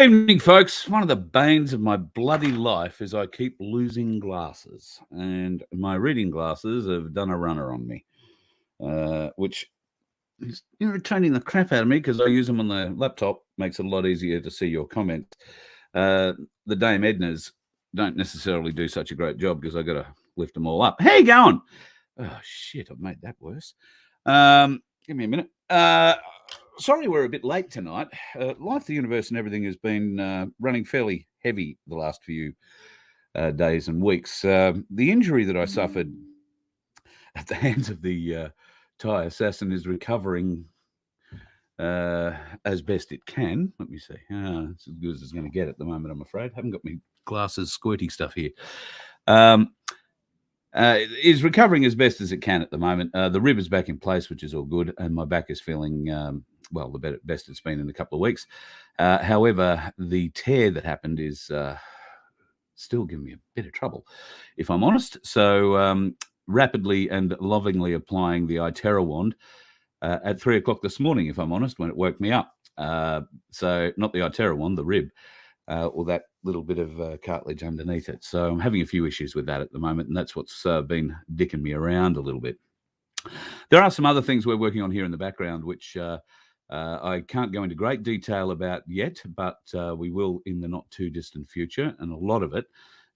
Evening, folks. One of the banes of my bloody life is I keep losing glasses, and my reading glasses have done a runner on me, which is irritating the crap out of me because I use them on the laptop. Makes it a lot easier to see your comments. The Dame Ednas don't necessarily do such a great job because I got to lift them all up. How you going? Oh, shit, I've made that worse. Give me a minute. Sorry we're a bit late tonight. Life, the universe and everything has been running fairly heavy the last few days and weeks. The injury that I suffered at the hands of the Thai assassin is recovering as best it can. Let me see. It's as good as it's going to get at the moment, I'm afraid. Haven't got my glasses squirty stuff here. Is recovering as best as it can at the moment. The rib is back in place, which is all good, and my back is feeling the best it's been in a couple of weeks. However, the tear that happened is still giving me a bit of trouble, if I'm honest. So rapidly and lovingly applying the iTerra wand at 3 o'clock this morning, if I'm honest, when it woke me up. So not the iTerra wand, the rib. Or that little bit of cartilage underneath it. So I'm having a few issues with that at the moment, and that's what's been dicking me around a little bit. There are some other things we're working on here in the background, which I can't go into great detail about yet, but we will in the not too distant future, and a lot of it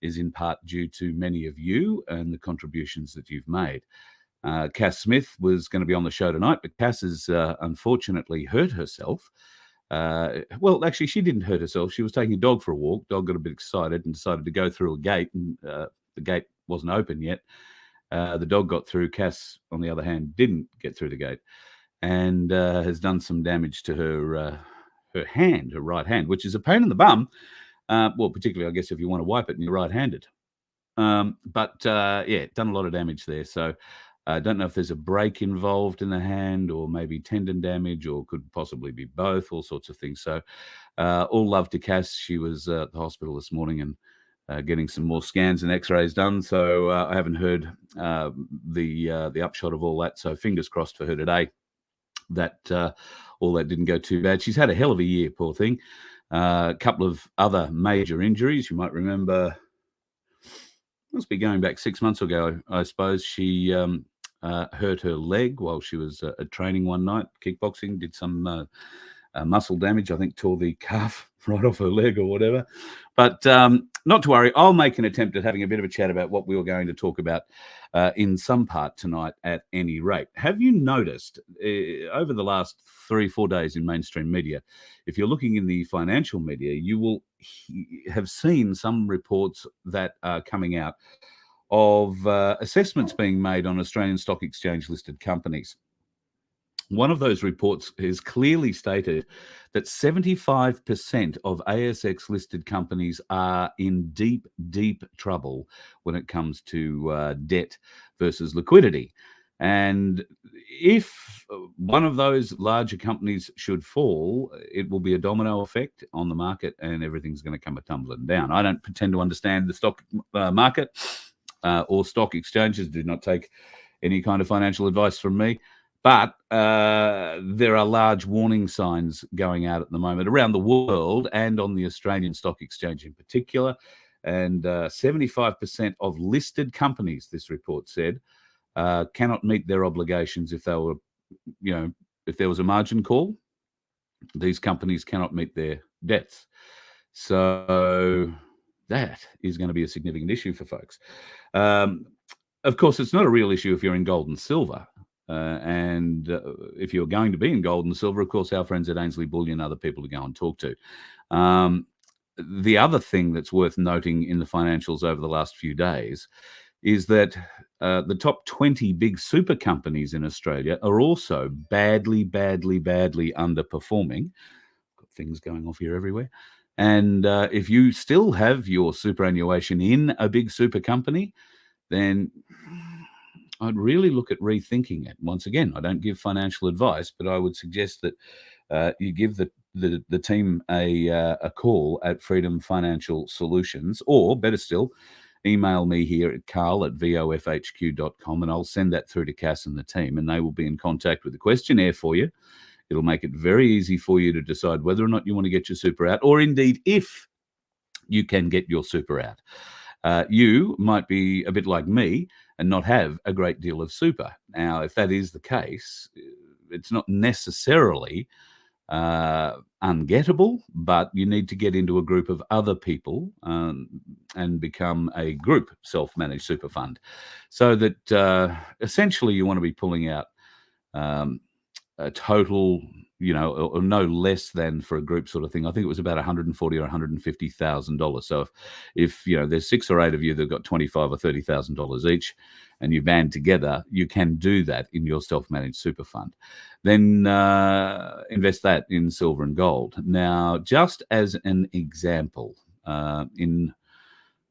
is in part due to many of you and the contributions that you've made. Cass Smith was going to be on the show tonight, but Cass has unfortunately hurt herself. Actually, she didn't hurt herself. She was taking a dog for a walk. Dog got a bit excited and decided to go through a gate, and the gate wasn't open yet. The dog got through. Cass, on the other hand, didn't get through the gate, and has done some damage to her hand, her right hand, which is a pain in the bum. Particularly, I guess, if you want to wipe it and you're right-handed. Done a lot of damage there. So I don't know if there's a break involved in the hand or maybe tendon damage or could possibly be both, all sorts of things. So all love to Cass. She was at the hospital this morning and getting some more scans and x-rays done. So I haven't heard the upshot of all that. So fingers crossed for her today that all that didn't go too bad. She's had a hell of a year, poor thing. A couple of other major injuries. You might remember, must be going back 6 months ago, I suppose. She hurt her leg while she was at training one night, kickboxing, did some muscle damage. I think tore the calf right off her leg or whatever. But not to worry, I'll make an attempt at having a bit of a chat about what we were going to talk about in some part tonight at any rate. Have you noticed over the last 3-4 days in mainstream media, if you're looking in the financial media, you will have seen some reports that are coming out of assessments being made on Australian Stock Exchange listed companies. One of those reports has clearly stated that 75% of ASX listed companies are in deep, deep trouble when it comes to debt versus liquidity. And if one of those larger companies should fall, it will be a domino effect on the market and everything's going to come tumbling down. I don't pretend to understand the stock market or stock exchanges. Do not take any kind of financial advice from me. But there are large warning signs going out at the moment around the world and on the Australian Stock Exchange in particular. And 75% of listed companies, this report said, cannot meet their obligations if they were, if there was a margin call. These companies cannot meet their debts. So that is going to be a significant issue for folks. Of course, it's not a real issue if you're in gold and silver. And if you're going to be in gold and silver, of course, our friends at Ainsley Bullion, other people to go and talk to. The other thing that's worth noting in the financials over the last few days is that the top 20 big super companies in Australia are also badly underperforming. Got things going off here everywhere. And if you still have your superannuation in a big super company, then I'd really look at rethinking it. Once again, I don't give financial advice, but I would suggest that you give the team a call at Freedom Financial Solutions, or better still, email me here at carl@vofhq.com, and I'll send that through to Cass and the team, and they will be in contact with a questionnaire for you It'll make it very easy for you to decide whether or not you want to get your super out, or indeed if you can get your super out. You might be a bit like me and not have a great deal of super. Now, if that is the case, it's not necessarily ungettable, but you need to get into a group of other people and become a group self-managed super fund, so that essentially you want to be pulling out a total, or no less than, for a group sort of thing, I think it was about $140,000 or $150,000. So if there's 6 or 8 of you that've got $25,000 or $30,000 each, and you band together, you can do that in your self-managed super fund. Then invest that in silver and gold. Now, just as an example, in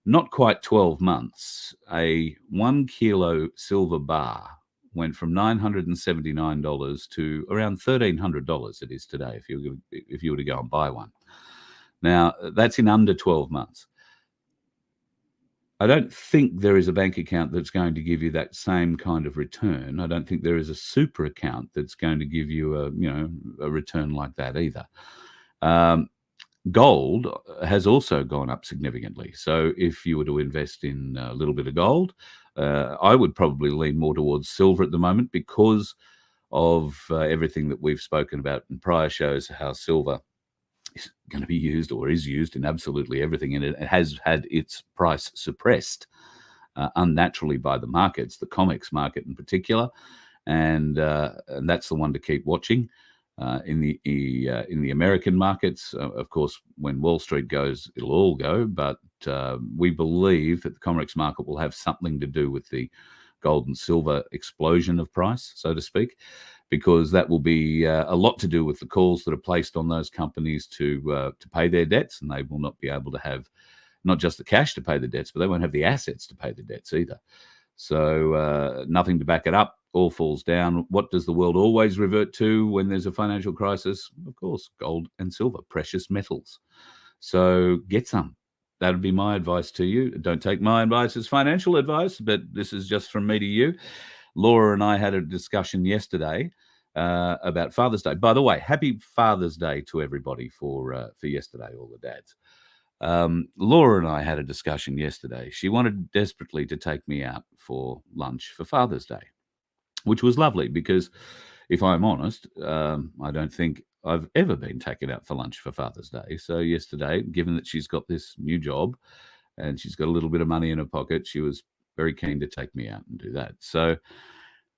not quite 12 months, a 1 kilo silver bar went from $979 to around $1,300 it is today if you were to go and buy one. Now, that's in under 12 months. I don't think there is a bank account that's going to give you that same kind of return. I don't think there is a super account that's going to give you a return like that either. Gold has also gone up significantly. So if you were to invest in a little bit of gold, I would probably lean more towards silver at the moment, because of everything that we've spoken about in prior shows, how silver is going to be used, or is used, in absolutely everything. And it has had its price suppressed unnaturally by the markets, the comics market in particular. And that's the one to keep watching. In the American markets, of course, when Wall Street goes, it'll all go. But we believe that the COMEX market will have something to do with the gold and silver explosion of price, so to speak, because that will be a lot to do with the calls that are placed on those companies to pay their debts, and they will not be able to have not just the cash to pay the debts, but they won't have the assets to pay the debts either. So nothing to back it up. All falls down. What does the world always revert to when there's a financial crisis? Of course, gold and silver, precious metals. So get some. That would be my advice to you. Don't take my advice as financial advice, but this is just from me to you. Laura and I had a discussion yesterday about Father's Day. By the way, happy Father's Day to everybody for yesterday, all the dads. Laura and I had a discussion yesterday. She wanted desperately to take me out for lunch for Father's Day, which was lovely, because if I'm honest, I don't think I've ever been taken out for lunch for Father's Day. So yesterday, given that she's got this new job and she's got a little bit of money in her pocket, she was very keen to take me out and do that. So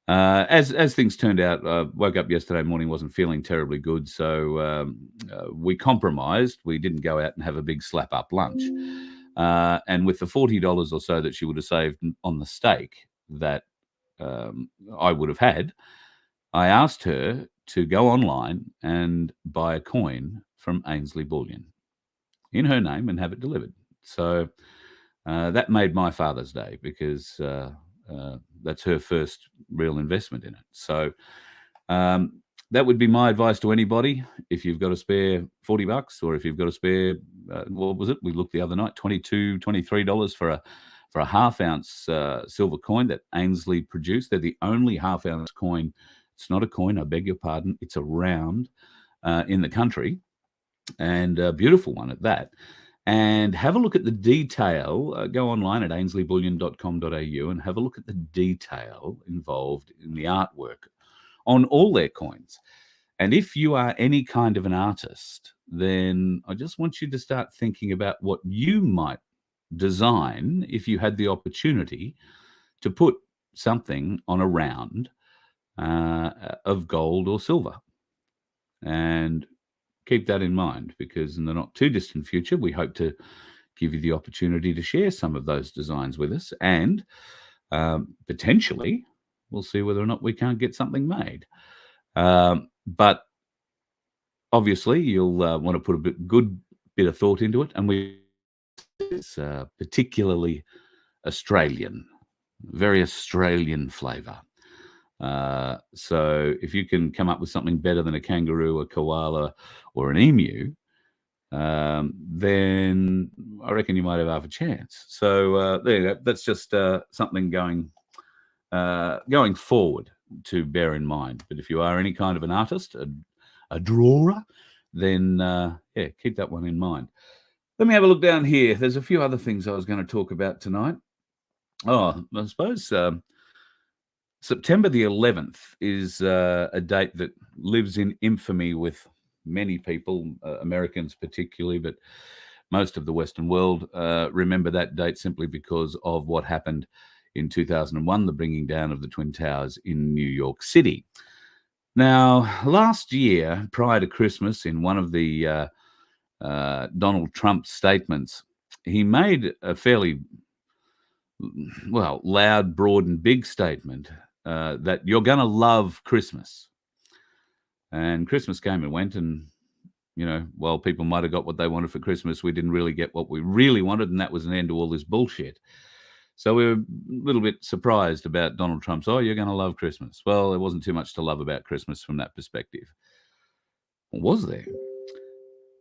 as things turned out, woke up yesterday morning, wasn't feeling terribly good. So we compromised. We didn't go out and have a big slap up lunch. And with the $40 or so that she would have saved on the steak that I would have had, I asked her to go online and buy a coin from Ainsley Bullion in her name and have it delivered. So that made my Father's Day, because that's her first real investment in it. So that would be my advice to anybody. If you've got a spare $40, or if you've got a spare, what was it? We looked the other night, $22, $23 for a half-ounce silver coin that Ainsley produced. They're the only half-ounce coin. It's not a coin, I beg your pardon. It's a round in the country, and a beautiful one at that. And have a look at the detail. Go online at ainsleyBullion.com.au and have a look at the detail involved in the artwork on all their coins. And if you are any kind of an artist, then I just want you to start thinking about what you might design if you had the opportunity to put something on a round of gold or silver. And keep that in mind, because in the not too distant future, we hope to give you the opportunity to share some of those designs with us, and potentially we'll see whether or not we can't get something made. But obviously you'll want to put a good bit of thought into it, and it's particularly Australian, very Australian flavour. So if you can come up with something better than a kangaroo, a koala, or an emu, then I reckon you might have half a chance. So there you go. That's just something going forward to bear in mind. But if you are any kind of an artist, a drawer, then yeah, keep that one in mind. Let me have a look down here. There's a few other things I was going to talk about tonight. Oh, I suppose September the 11th is a date that lives in infamy with many people, Americans particularly, but most of the Western world remember that date simply because of what happened in 2001, the bringing down of the Twin Towers in New York City. Now, last year, prior to Christmas, in one of the Donald Trump statements, he made a fairly, well, loud, broad, and big statement that you're going to love Christmas. And Christmas came and went, and, you know, while people might have got what they wanted for Christmas, we didn't really get what we really wanted, and that was an end to all this bullshit. So we were a little bit surprised about Donald Trump's, oh, you're going to love Christmas. Well, there wasn't too much to love about Christmas from that perspective. Or was there?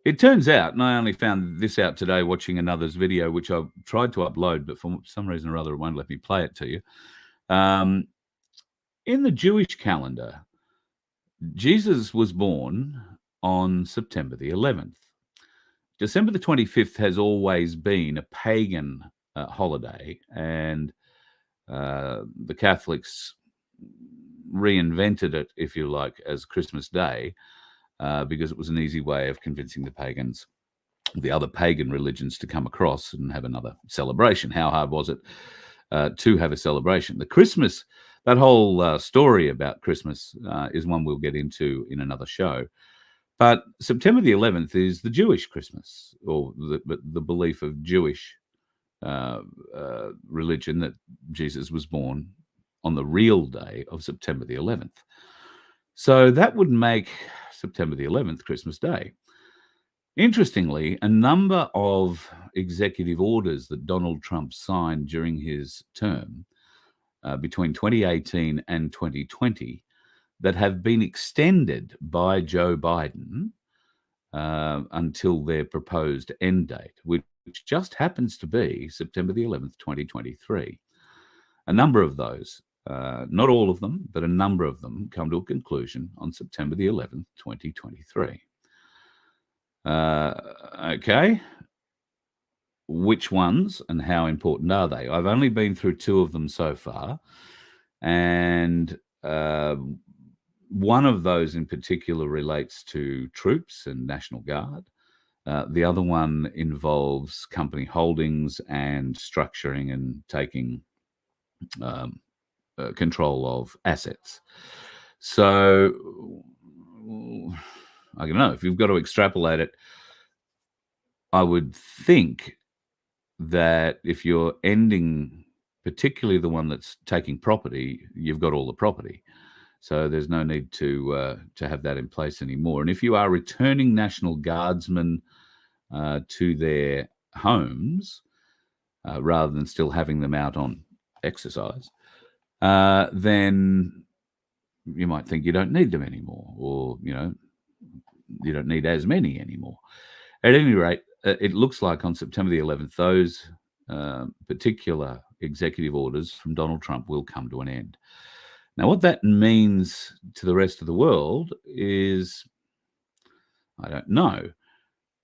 It turns out, and I only found this out today watching another's video, which I tried to upload, but for some reason or other, it won't let me play it to you. In the Jewish calendar, Jesus was born on September the 11th. December the 25th has always been a pagan holiday, and the Catholics reinvented it, if you like, as Christmas Day, because it was an easy way of convincing the pagans, the other pagan religions, to come across and have another celebration. How hard was it to have a celebration? The Christmas, that whole story about Christmas is one we'll get into in another show. But September the 11th is the Jewish Christmas, or the belief of Jewish religion that Jesus was born on the real day of September the 11th. So that would make September the 11th Christmas Day. Interestingly, a number of executive orders that Donald Trump signed during his term between 2018 and 2020 that have been extended by Joe Biden until their proposed end date, which just happens to be September the 11th, 2023. A number of those, not all of them, but a number of them come to a conclusion on September the 11th, 2023. Okay. Which ones and how important are they? I've only been through two of them so far, and one of those in particular relates to troops and National Guard. The other one involves company holdings and structuring and taking control of assets. So I don't know, if you've got to extrapolate it, I would think that if you're ending, particularly the one that's taking property, you've got all the property. So there's no need to have that in place anymore. And if you are returning National Guardsmen to their homes, rather than still having them out on exercise, then you might think you don't need them anymore, or, you know, you don't need as many anymore. At any rate, it looks like on September the 11th, those particular executive orders from Donald Trump will come to an end. Now, what that means to the rest of the world is, I don't know.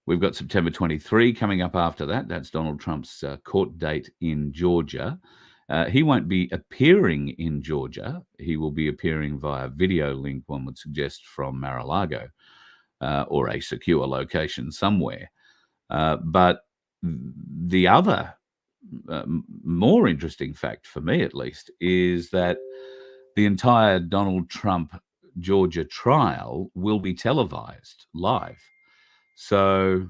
We've got September 23 coming up after that. That's Donald Trump's court date in Georgia. He won't be appearing in Georgia. He will be appearing via video link, one would suggest, from Mar-a-Lago or a secure location somewhere. But the other more interesting fact, for me at least, is that the entire Donald Trump Georgia trial will be televised live. So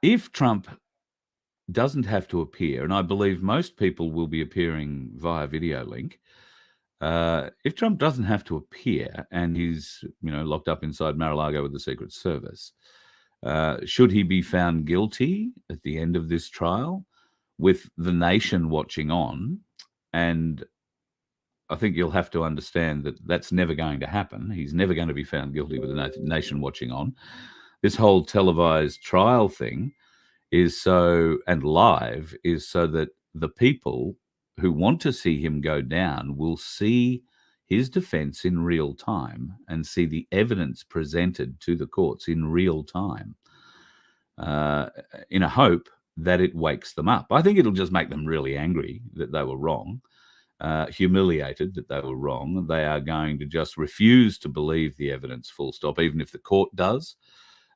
if Trump doesn't have to appear, and I believe most people will be appearing via video link, if Trump doesn't have to appear and he's, locked up inside Mar-a-Lago with the Secret Service, should he be found guilty at the end of this trial with the nation watching on? And I think you'll have to understand that that's never going to happen. He's never going to be found guilty with the nation watching on. This whole televised trial thing is so, and live, is so that the people who want to see him go down will see his defense in real time and see the evidence presented to the courts in real time, in a hope that it wakes them up. I think it'll just make them really angry that they were wrong, humiliated that they were wrong. They are going to just refuse to believe the evidence, full stop, even if the court does,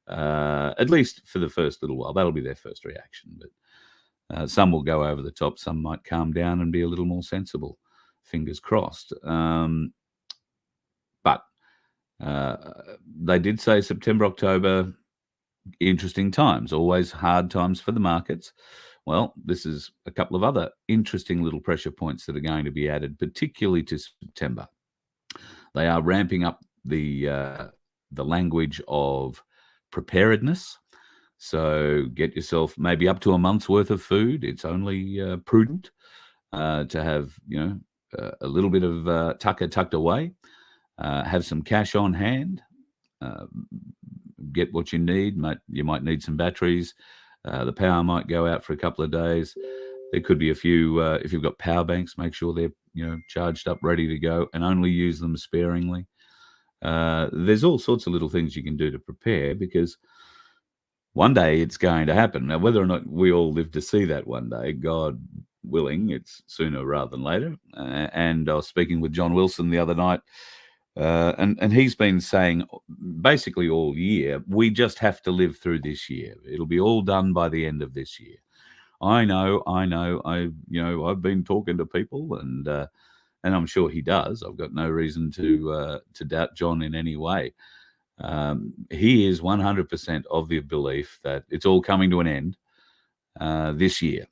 at least for the first little while. That'll be their first reaction. But some will go over the top. Some might calm down and be a little more sensible. Fingers crossed. But they did say September, October, interesting times, always hard times for the markets. Well, this is a couple of other interesting little pressure points that are going to be added, particularly to September. They are ramping up the language of preparedness. So get yourself maybe up to a month's worth of food. It's only prudent to have, a little bit of tucked away, have some cash on hand, get what you need. You might need some batteries. The power might go out for a couple of days. There could be a few, if you've got power banks, make sure they're, charged up, ready to go, and only use them sparingly. There's all sorts of little things you can do to prepare, because one day it's going to happen. Now, whether or not we all live to see that one day, God willing, it's sooner rather than later. And I was speaking with John Wilson the other night, and he's been saying basically all year, we just have to live through this year. It'll be all done by the end of this year. I know. I've been talking to people, and I'm sure he does. I've got no reason to doubt John in any way. He is 100% of the belief that it's all coming to an end this year.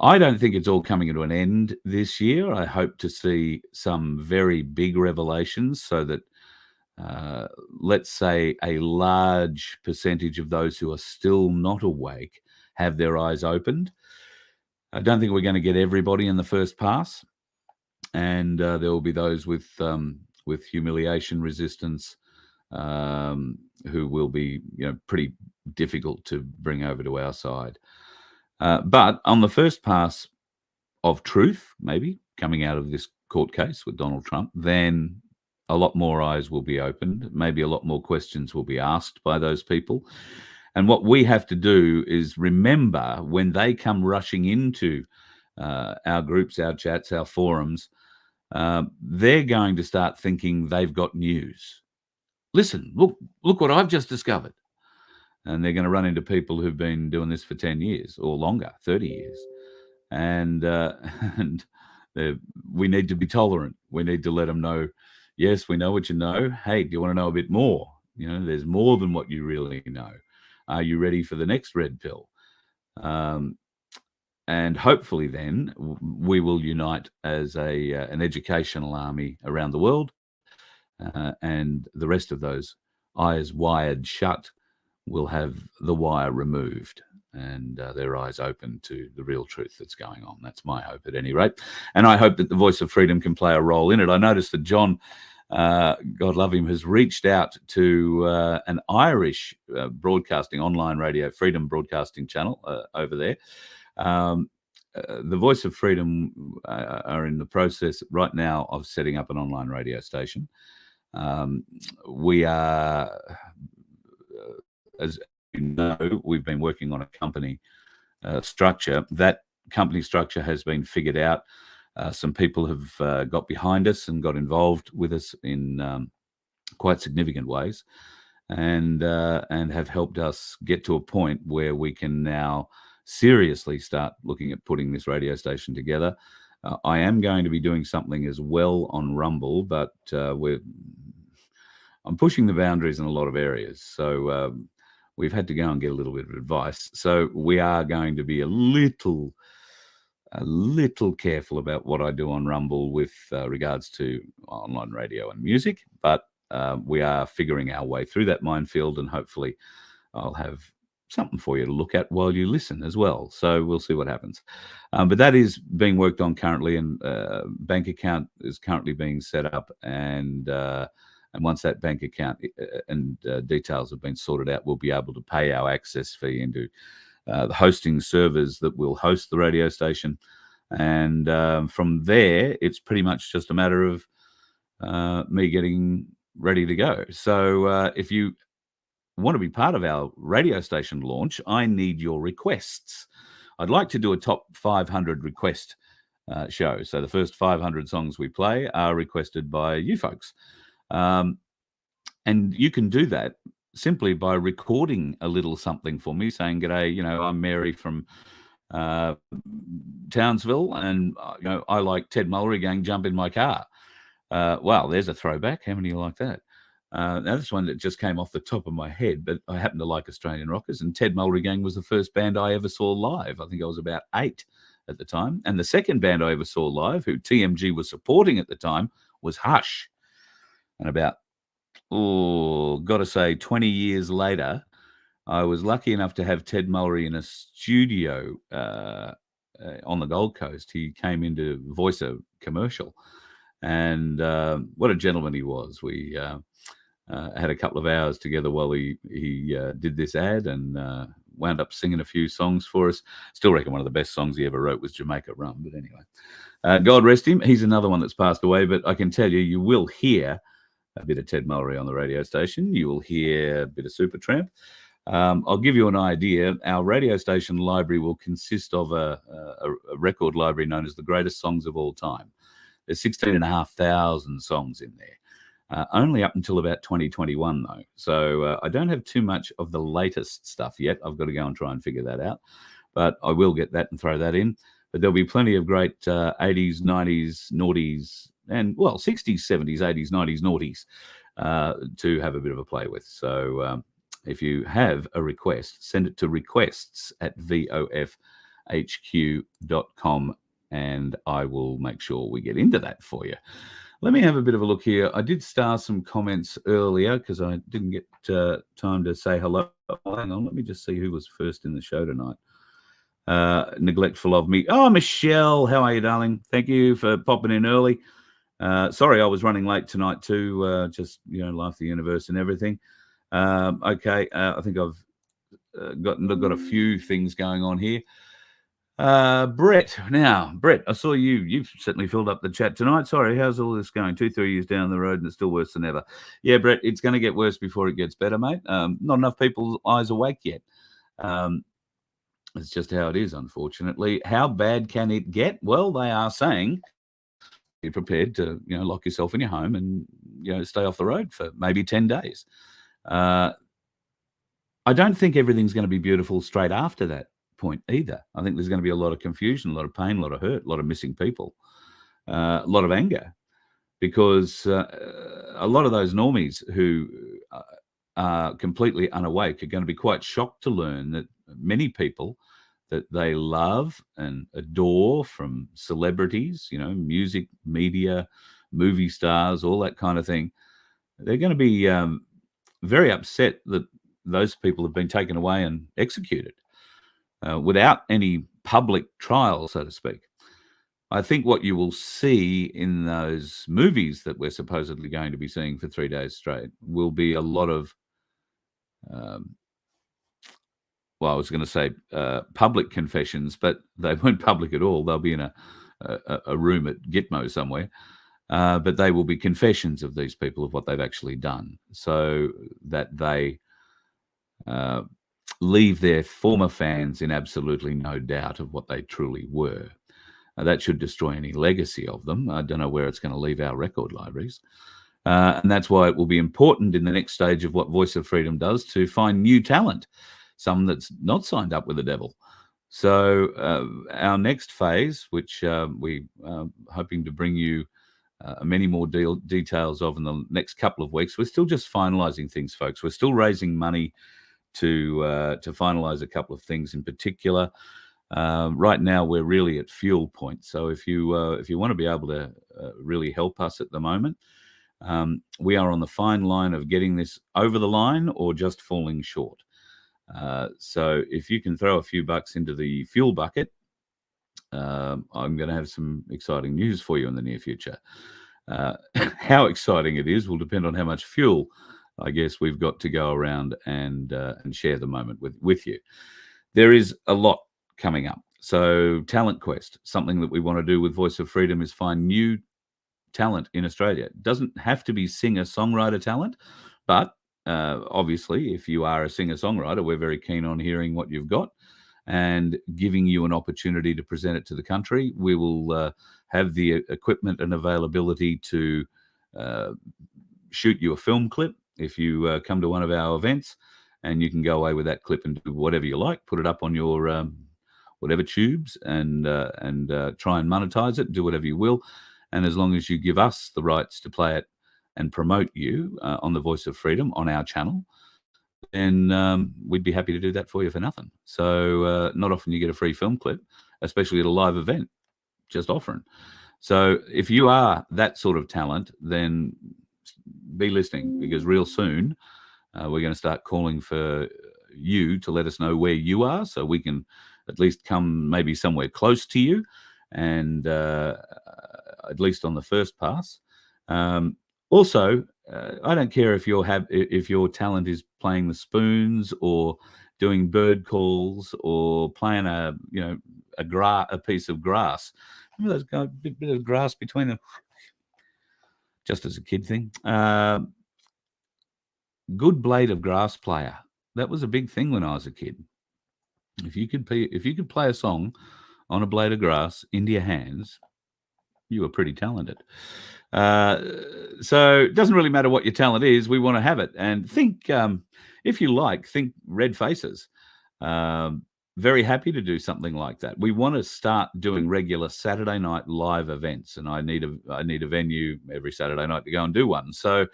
I don't think it's all coming to an end this year. I hope to see some very big revelations so that, let's say, a large percentage of those who are still not awake have their eyes opened. I don't think we're going to get everybody in the first pass, and there will be those with humiliation resistance, who will be, pretty difficult to bring over to our side. But on the first pass of truth, maybe coming out of this court case with Donald Trump, then a lot more eyes will be opened. Maybe a lot more questions will be asked by those people. And what we have to do is remember, when they come rushing into our groups, our chats, our forums, they're going to start thinking they've got news. Listen, look what I've just discovered. And they're going to run into people who've been doing this for 10 years or longer, 30 years. And we need to be tolerant. We need to let them know, yes, we know what you know. Hey, do you want to know a bit more? There's more than what you really know. Are you ready for the next red pill? And hopefully then we will unite as an educational army around the world, and the rest of those eyes wired shut will have the wire removed and their eyes open to the real truth that's going on. That's my hope, at any rate. And I hope that the Voice of Freedom can play a role in it. I noticed that John, God love him, has reached out to an Irish broadcasting, online radio, Freedom Broadcasting channel over there. The Voice of Freedom are in the process right now of setting up an online radio station. We are, as you know, we've been working on a company structure. That company structure has been figured out. Some people have got behind us and got involved with us in quite significant ways, and have helped us get to a point where we can now seriously start looking at putting this radio station together. I am going to be doing something as well on Rumble, but I'm pushing the boundaries in a lot of areas. So we've had to go and get a little bit of advice. So we are going to be a little careful about what I do on Rumble with regards to online radio and music, but we are figuring our way through that minefield, and hopefully I'll have something for you to look at while you listen as well. So we'll see what happens. But that is being worked on currently, and bank account is currently being set up, and once that bank account and details have been sorted out, we'll be able to pay our access fee into the hosting servers that will host the radio station. And from there, it's pretty much just a matter of me getting ready to go. So if you want to be part of our radio station launch, I need your requests. I'd like to do a top 500 request show. So the first 500 songs we play are requested by you folks. And you can do that simply by recording a little something for me saying, "G'day, I'm Mary from Townsville, and I like Ted Mullery Gang, Jump in My Car." Wow, there's a throwback. How many like that? Now, this one that just came off the top of my head, but I happen to like Australian rockers, and Ted Mullery Gang was the first band I ever saw live. I think I was about 8 at the time. And the second band I ever saw live, who TMG was supporting at the time, was Hush. And about, got to say, 20 years later, I was lucky enough to have Ted Mullery in a studio on the Gold Coast. He came in to voice a commercial. And what a gentleman he was. We had a couple of hours together while he did this ad, and wound up singing a few songs for us. Still reckon one of the best songs he ever wrote was Jamaica Rum. But anyway, God rest him. He's another one that's passed away. But I can tell you, you will hear a bit of Ted Mullery on the radio station. You will hear a bit of Supertramp. I'll give you an idea. Our radio station library will consist of a record library known as the Greatest Songs of All Time. There's 16,500 songs in there, only up until about 2021, though. So I don't have too much of the latest stuff yet. I've got to go and try and figure that out. But I will get that and throw that in. But there'll be plenty of great 80s, 90s, noughties, and, 60s, 70s, 80s, 90s, noughties to have a bit of a play with. So if you have a request, send it to requests@vofhq.com. And I will make sure we get into that for you. Let me have a bit of a look here. I did star some comments earlier because I didn't get time to say hello. Oh, hang on, let me just see who was first in the show tonight. Neglectful of me. Oh, Michelle, how are you, darling? Thank you for popping in early. Sorry, I was running late tonight too. Just, life, the universe and everything. Okay, I think I've got a few things going on here. Brett, I saw you've certainly filled up the chat tonight. Sorry, how's all this going? 2-3 years down the road and it's still worse than ever. Yeah, Brett, it's going to get worse before it gets better, mate. Not enough people's eyes awake yet. It's just how it is, unfortunately. How bad can it get? Well, they are saying be prepared to, lock yourself in your home and, stay off the road for maybe 10 days. I don't think everything's going to be beautiful straight after that point either. I think there's going to be a lot of confusion, a lot of pain, a lot of hurt, a lot of missing people, a lot of anger, because a lot of those normies who are completely unawake are going to be quite shocked to learn that many people that they love and adore, from celebrities, music, media, movie stars, all that kind of thing, they're going to be very upset that those people have been taken away and executed without any public trial, so to speak. I think what you will see in those movies that we're supposedly going to be seeing for 3 days straight will be a lot of, I was going to say public confessions, but they weren't public at all. They'll be in a room at Gitmo somewhere. But they will be confessions of these people of what they've actually done, so that they leave their former fans in absolutely no doubt of what they truly were. That should destroy any legacy of them. I don't know where it's going to leave our record libraries. And that's why it will be important in the next stage of what Voice of Freedom does to find new talent, some that's not signed up with the devil. So our next phase, which we are hoping to bring you many more details of in the next couple of weeks. We're still just finalising things, folks. We're still raising money to finalise a couple of things in particular. Right now, we're really at fuel point. So if you want to be able to really help us at the moment, we are on the fine line of getting this over the line or just falling short. So if you can throw a few bucks into the fuel bucket, I'm going to have some exciting news for you in the near future. How exciting it is will depend on how much fuel, I guess, we've got to go around and share the moment with you. There is a lot coming up. So Talent Quest, something that we want to do with Voice of Freedom is find new talent in Australia. It doesn't have to be singer-songwriter talent, but obviously, if you are a singer-songwriter, we're very keen on hearing what you've got and giving you an opportunity to present it to the country. We will have the equipment and availability to shoot you a film clip if you come to one of our events, and you can go away with that clip and do whatever you like, put it up on your whatever tubes and try and monetize it, do whatever you will. And as long as you give us the rights to play it and promote you on the Voice of Freedom on our channel, then we'd be happy to do that for you for nothing. So not often you get a free film clip, especially at a live event, just offering. So if you are that sort of talent, then be listening, because real soon we're going to start calling for you to let us know where you are, so we can at least come maybe somewhere close to you, and at least on the first pass. Also, I don't care if your talent is playing the spoons or doing bird calls or playing a piece of grass. Remember those guys, bit of grass between them, just as a kid thing. Good blade of grass player. That was a big thing when I was a kid. If you could play a song on a blade of grass into your hands, you were pretty talented. So it doesn't really matter what your talent is. We want to have it. And think, if you like, think Red Faces. Very happy to do something like that. We want to start doing regular Saturday night live events, and I need a venue every Saturday night to go and do one. So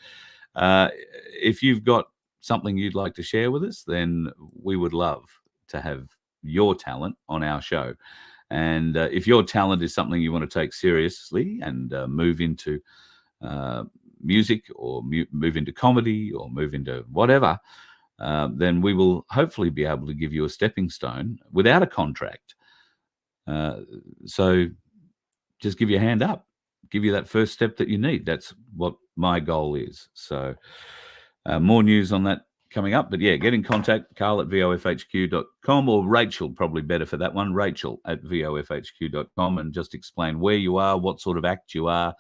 if you've got something you'd like to share with us, then we would love to have your talent on our show. And if your talent is something you want to take seriously and move into music, or move into comedy, or move into whatever, then we will hopefully be able to give you a stepping stone without a contract. So just give your hand up, give you that first step that you need. That's what my goal is. So more news on that coming up. But yeah, get in contact, carl@vofhq.com, or Rachel, probably better for that one, rachel@vofhq.com, and just explain where you are, what sort of act you are.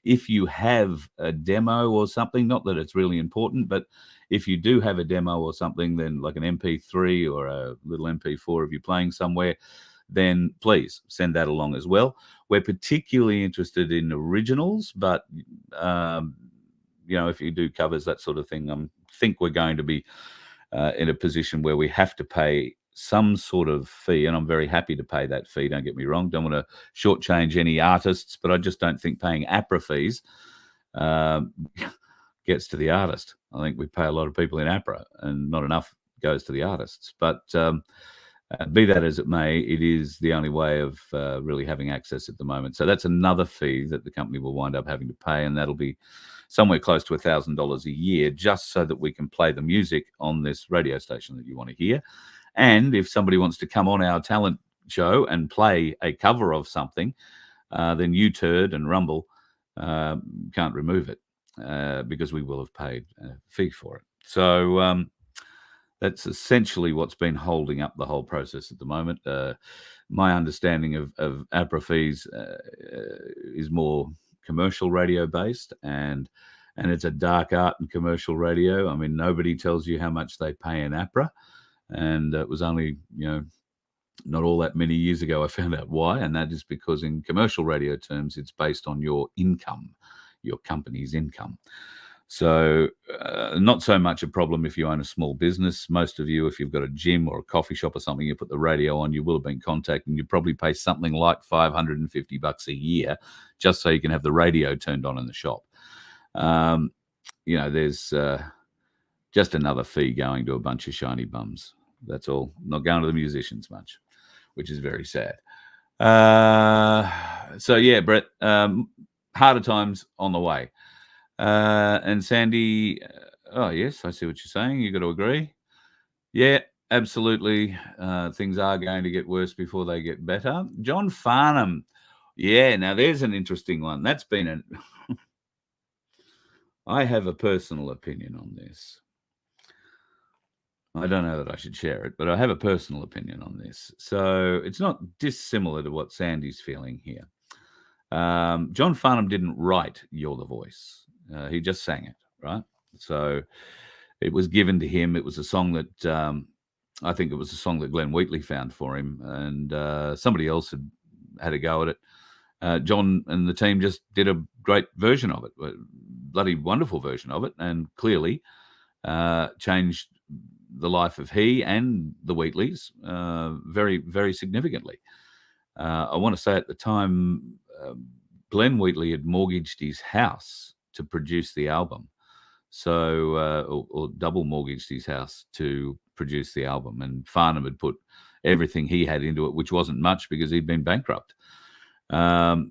If you have a demo or something, not that it's really important, but if you do have a demo or something, then like an MP3 or a little MP4 of you playing somewhere, then please send that along as well. We're particularly interested in originals, but if you do covers, that sort of thing, I think we're going to be in a position where we have to pay some sort of fee, and I'm very happy to pay that fee. Don't get me wrong. Don't want to shortchange any artists, but I just don't think paying APRA fees gets to the artist. I think we pay a lot of people in APRA, and not enough goes to the artists. But be that as it may, it is the only way of really having access at the moment. So that's another fee that the company will wind up having to pay, and that'll be somewhere close to $1,000 a year, just so that we can play the music on this radio station that you want to hear. And if somebody wants to come on our talent show and play a cover of something, then you, Turd and Rumble, can't remove it because we will have paid a fee for it. So that's essentially what's been holding up the whole process at the moment. My understanding of APRA fees is more commercial radio based, and it's a dark art in commercial radio. I mean, nobody tells you how much they pay in APRA, and it was only not all that many years ago I found out why, and that is because in commercial radio terms, it's based on your income, your company's income. So not so much a problem if you own a small business. Most of you, if you've got a gym or a coffee shop or something, you put the radio on, you will have been contacted, and you probably pay something like $550 a year just so you can have the radio turned on in the shop. There's just another fee going to a bunch of shiny bums. That's all. Not going to the musicians much, which is very sad. So yeah, Brett, harder times on the way. And Sandy, oh yes, I see what you're saying. You got to agree. Yeah, absolutely. Things are going to get worse before they get better. John Farnham. Yeah, now there's an interesting one. That's been I have a personal opinion on this. I don't know that I should share it, but I have a personal opinion on this. So it's not dissimilar to what Sandy's feeling here. John Farnham didn't write "You're the Voice." He just sang it, right? So it was given to him. It was a song that I think it was a song that Glenn Wheatley found for him, and somebody else had a go at it. John and the team just did a great version of it, a bloody wonderful version of it, and clearly changed the life of he and the Wheatleys very, very significantly. I want to say at the time, Glenn Wheatley had mortgaged his house to produce the album. So, or double mortgaged his house to produce the album. And Farnham had put everything he had into it, which wasn't much because he'd been bankrupt. So,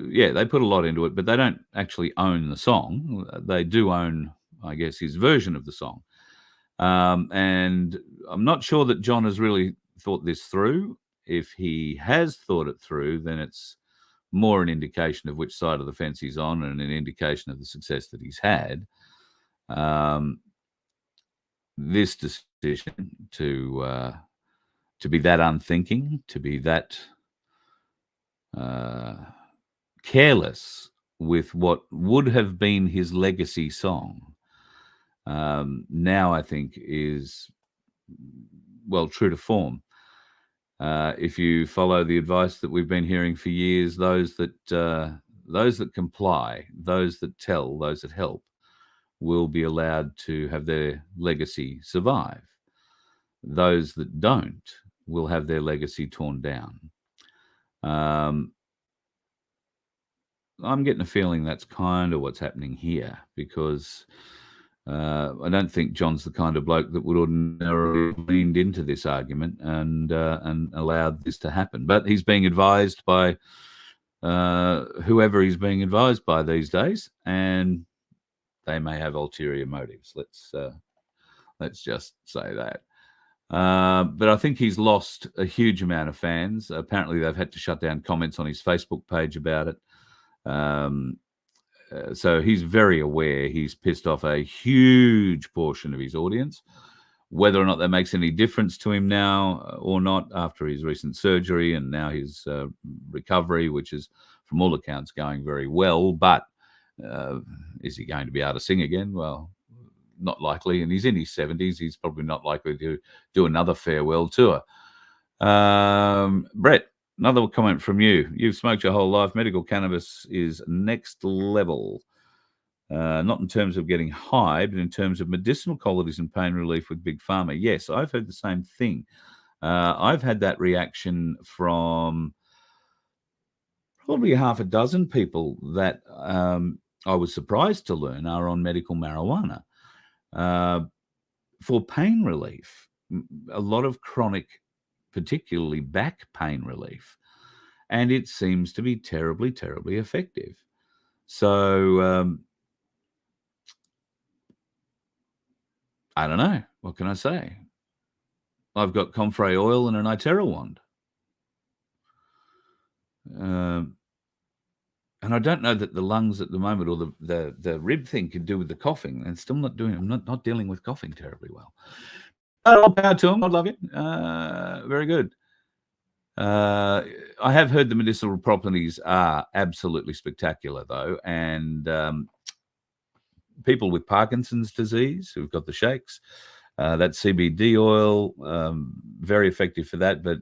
yeah, they put a lot into it, but they don't actually own the song. They do own, I guess, his version of the song. And I'm not sure that John has really thought this through. If he has thought it through, then it's more an indication of which side of the fence he's on and an indication of the success that he's had. This decision to be that unthinking, to be that careless with what would have been his legacy song, now I think is, well, true to form. If you follow the advice that we've been hearing for years, those that comply, those that tell, those that help, will be allowed to have their legacy survive. Those that don't will have their legacy torn down. I'm getting a feeling that's kind of what's happening here, because I don't think John's the kind of bloke that would ordinarily have leaned into this argument and allowed this to happen. But he's being advised by whoever he's being advised by these days, and they may have ulterior motives. Let's just say that. But I think he's lost a huge amount of fans. Apparently, they've had to shut down comments on his Facebook page about it. So he's very aware he's pissed off a huge portion of his audience. Whether or not that makes any difference to him now or not after his recent surgery and now his recovery, which is, from all accounts, going very well. But is he going to be able to sing again? Well, not likely. And he's in his 70s. He's probably not likely to do another farewell tour. Brett, another comment from you. You've smoked your whole life. Medical cannabis is next level. Not in terms of getting high, but in terms of medicinal qualities and pain relief with Big Pharma. Yes, I've heard the same thing. I've had that reaction from probably half a dozen people that I was surprised to learn are on medical marijuana for pain relief. A lot of chronic, particularly back pain relief. And it seems to be terribly, terribly effective. So I don't know. What can I say? I've got comfrey oil and an itera wand. And I don't know that the lungs at the moment or the rib thing could do with the coughing. And still not doing. I'm not dealing with coughing terribly well. All power to him. I love it. Very good. I have heard the medicinal properties are absolutely spectacular, though, and people with Parkinson's disease who've got the shakes, that CBD oil, very effective for that. But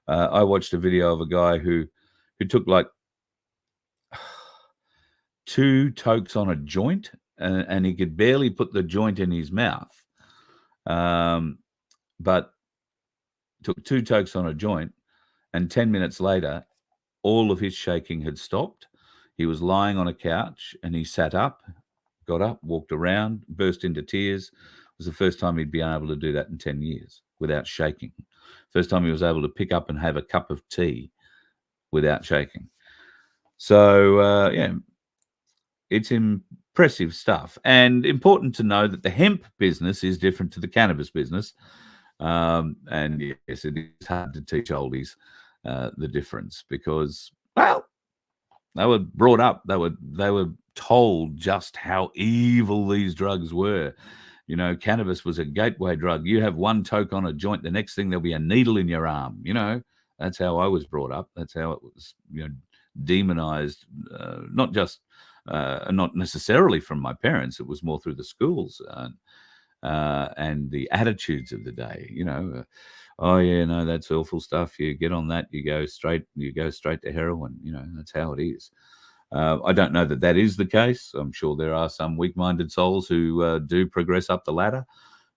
I watched a video of a guy who took like 2 tokes on a joint, and he could barely put the joint in his mouth, but took 2 tokes on a joint, and 10 minutes later, all of his shaking had stopped. He was lying on a couch, and he sat up, got up, walked around, burst into tears. It was the first time he'd been able to do that in 10 years without shaking. First time he was able to pick up and have a cup of tea without shaking. So, yeah, it's impressive stuff. And important to know that the hemp business is different to the cannabis business. And yes, it is hard to teach oldies the difference because, well, they were brought up, they were told just how evil these drugs were. You know, cannabis was a gateway drug. You have one toke on a joint, the next thing there'll be a needle in your arm. You know, that's how I was brought up. That's how it was, demonized, not necessarily from my parents. It was more through the schools and the attitudes of the day. Oh yeah, no, that's awful stuff. You get on that, you go straight to heroin. That's how it is. I don't know that that is the case. I'm sure there are some weak-minded souls who do progress up the ladder,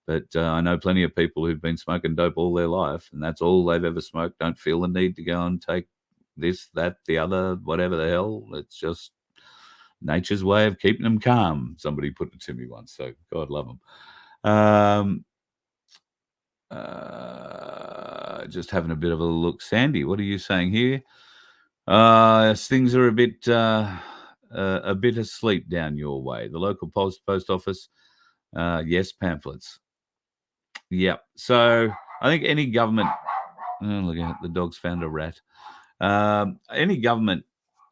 but I know plenty of people who've been smoking dope all their life, and that's all they've ever smoked. Don't feel the need to go and take this, that, the other, whatever the hell. It's just nature's way of keeping them calm. Somebody put it to me once, so God love them. Just having a bit of a look. Sandy, what are you saying here? Things are a bit asleep down your way. The local post office, yes, pamphlets. Yep. So I think any government. Oh, look at the dog's found a rat. Any government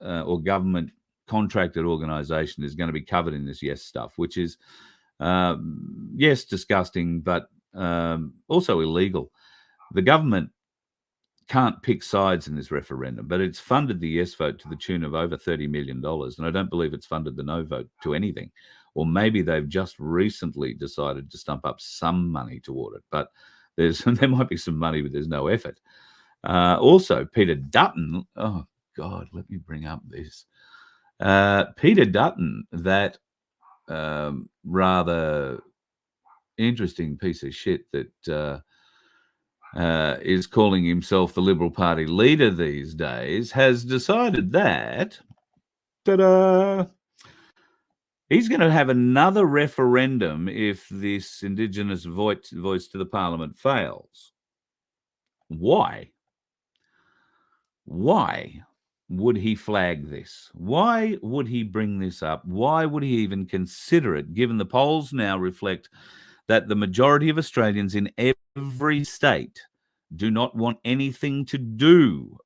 or government contracted organisation is going to be covered in this yes stuff, which is yes, disgusting, but also illegal. The government can't pick sides in this referendum, but it's funded the yes vote to the tune of over $30 million. And I don't believe it's funded the no vote to anything. Or maybe they've just recently decided to stump up some money toward it. But there might be some money, but there's no effort. Also, Peter Dutton, oh God, let me bring up this. Peter Dutton, that rather interesting piece of shit that is calling himself the Liberal Party leader these days, has decided that he's going to have another referendum if this Indigenous voice to the Parliament fails. Why? Why would he flag this? Why would he bring this up? Why would he even consider it, given the polls now reflect that the majority of Australians in every state do not want anything to do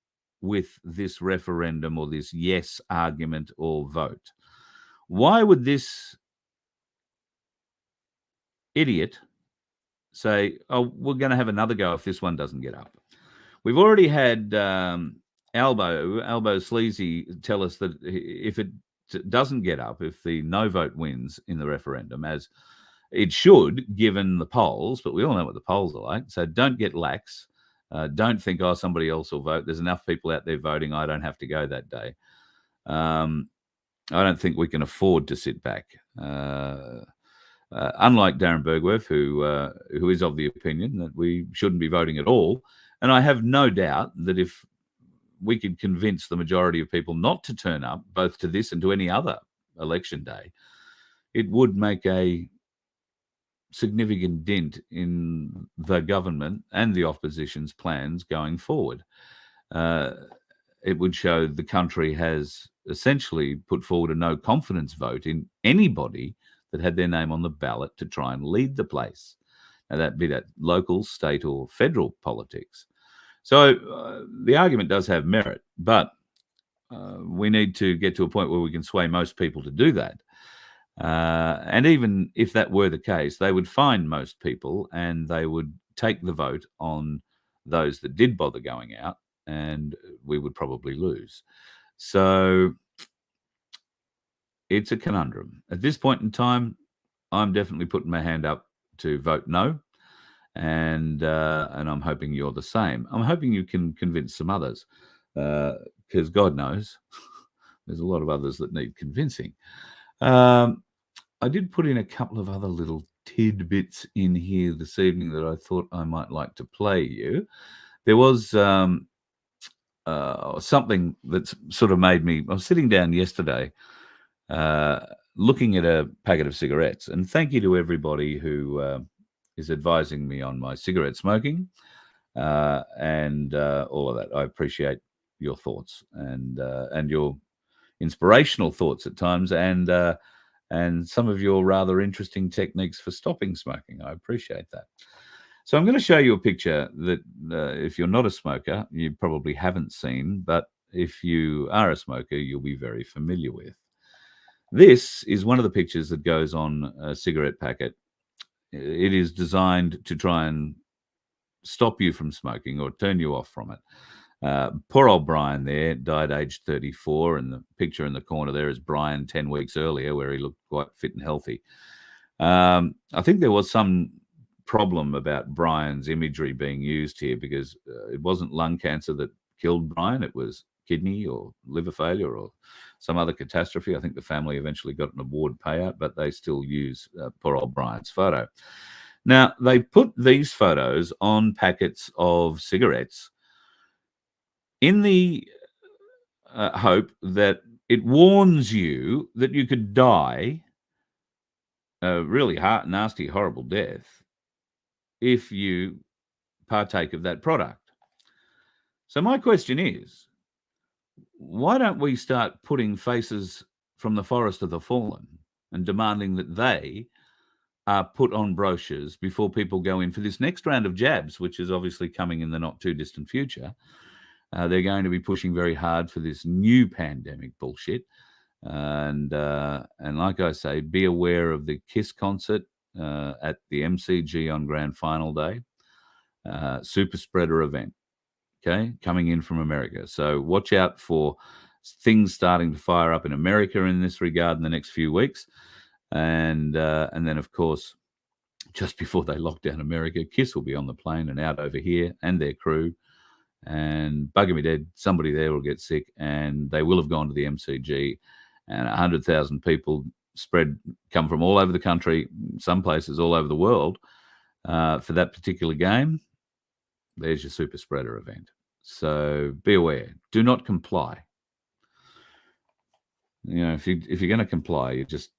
with this referendum or this yes argument or vote? Why would this idiot say, oh, we're going to have another go if this one doesn't get up? We've already had Albo Sleazy tell us that if it doesn't get up, if the no vote wins in the referendum, as it should, given the polls, but we all know what the polls are like, so don't get lax. Don't think, oh, somebody else will vote. There's enough people out there voting. I don't have to go that day. I don't think we can afford to sit back. Unlike Darren Bergwerf, who is of the opinion that we shouldn't be voting at all. And I have no doubt that if we could convince the majority of people not to turn up, both to this and to any other election day, it would make a significant dent in the government and the opposition's plans going forward. It would show the country has essentially put forward a no confidence vote in anybody that had their name on the ballot to try and lead the place. Now, that be that local, state, or federal politics. So the argument does have merit, but we need to get to a point where we can sway most people to do that. And even if that were the case, they would find most people and they would take the vote on those that did bother going out, and we would probably lose. So it's a conundrum. At this point in time, I'm definitely putting my hand up to vote no, and I'm hoping you're the same. I'm hoping you can convince some others, because God knows there's a lot of others that need convincing. I did put in a couple of other little tidbits in here this evening that I thought I might like to play you. There was something that's sort of made me. I was sitting down yesterday looking at a packet of cigarettes, and thank you to everybody who is advising me on my cigarette smoking and all of that. I appreciate your thoughts and your inspirational thoughts at times, and some of your rather interesting techniques for stopping smoking. I appreciate that. So I'm going to show you a picture that if you're not a smoker, you probably haven't seen, but if you are a smoker, you'll be very familiar with. This is one of the pictures that goes on a cigarette packet It is designed to try and stop you from smoking or turn you off from it. Poor old Brian there died aged 34, and the picture in the corner there is Brian 10 weeks earlier, where he looked quite fit and healthy. I think there was some problem about Brian's imagery being used here, because it wasn't lung cancer that killed Brian. It was kidney or liver failure or some other catastrophe. I think the family eventually got an award payout, but they still use poor old Brian's photo. Now, they put these photos on packets of cigarettes in the hope that it warns you that you could die a really nasty, horrible death if you partake of that product. So my question is, why don't we start putting faces from the forest of the fallen and demanding that they are put on brochures before people go in for this next round of jabs, which is obviously coming in the not too distant future? They're going to be pushing very hard for this new pandemic bullshit. And like I say, be aware of the KISS concert at the MCG on Grand Final Day. Super spreader event, okay, coming in from America. So watch out for things starting to fire up in America in this regard in the next few weeks. And then, of course, just before they lock down America, KISS will be on the plane and out over here, and their crew. And bugger me dead, somebody there will get sick, and they will have gone to the MCG, and 100,000 people come from all over the country, some places all over the world, for that particular game. There's your super spreader event. So be aware. Do not comply. You know, if you're going to comply, you just.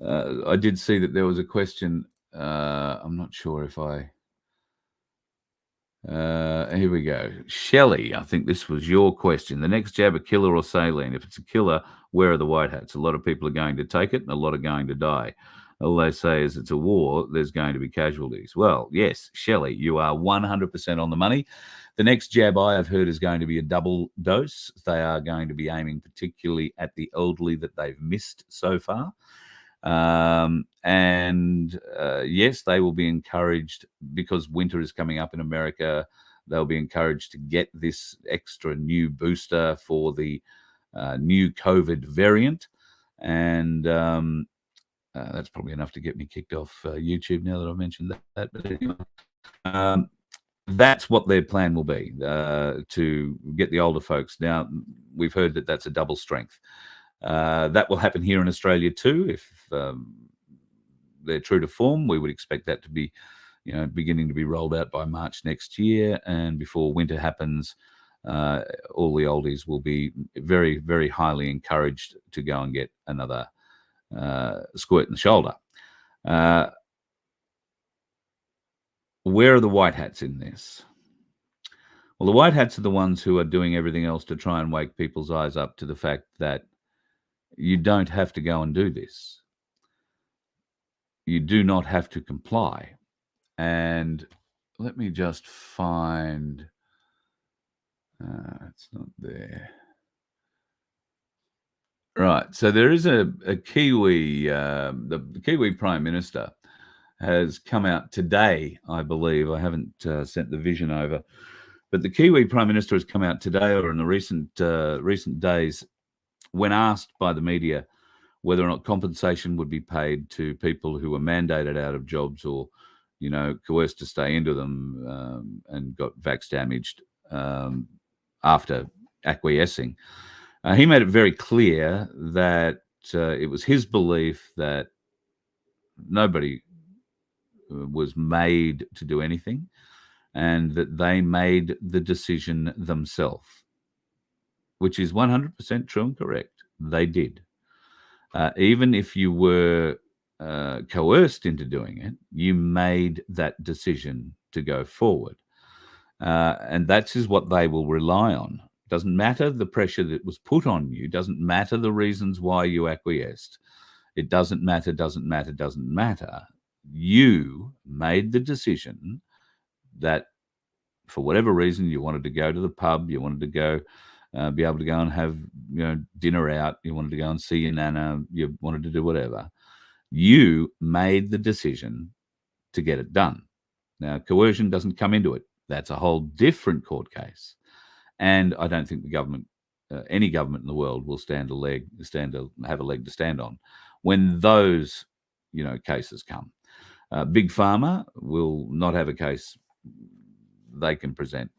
I did see that there was a question. I'm not sure if I. Here we go. Shelley, I think this was your question. The next jab, a killer or saline? If it's a killer, where are the white hats? A lot of people are going to take it, and a lot are going to die. All they say is it's a war, there's going to be casualties. Well, yes, Shelley, you are 100% on the money. The next jab I have heard is going to be a double dose. They are going to be aiming particularly at the elderly that they've missed so far. Yes, they will be encouraged, because winter is coming up in America. They'll be encouraged to get this extra new booster for the new COVID variant. And that's probably enough to get me kicked off YouTube now that I've mentioned that. But anyway, that's what their plan will be, to get the older folks. Now, we've heard that that's a double strength. That will happen here in Australia too. If they're true to form, we would expect that to be, beginning to be rolled out by March next year. And before winter happens, all the oldies will be very, very highly encouraged to go and get another squirt in the shoulder. Where are the white hats in this? Well, the white hats are the ones who are doing everything else to try and wake people's eyes up to the fact that you don't have to go and do this. You do not have to comply. And let me just find, it's not there. Right. So there is a Kiwi, the Kiwi Prime Minister has come out today, I believe. I haven't sent the vision over, but the Kiwi Prime Minister has come out today, or in the recent days, when asked by the media whether or not compensation would be paid to people who were mandated out of jobs or, coerced to stay into them and got vax damaged after acquiescing. He made it very clear that it was his belief that nobody was made to do anything, and that they made the decision themselves, which is 100% true and correct. They did. Even if you were coerced into doing it, you made that decision to go forward. And that is what they will rely on. Doesn't matter the pressure that was put on you. Doesn't matter the reasons why you acquiesced. It doesn't matter. You made the decision that for whatever reason you wanted to go to the pub, you wanted to go be able to go and have dinner out, you wanted to go and see your nana, you wanted to do whatever. You made the decision to get it done. Now, coercion doesn't come into it. That's a whole different court case. And I don't think the government, any government in the world, will have a leg to stand on when those, cases come. Big Pharma will not have a case they can present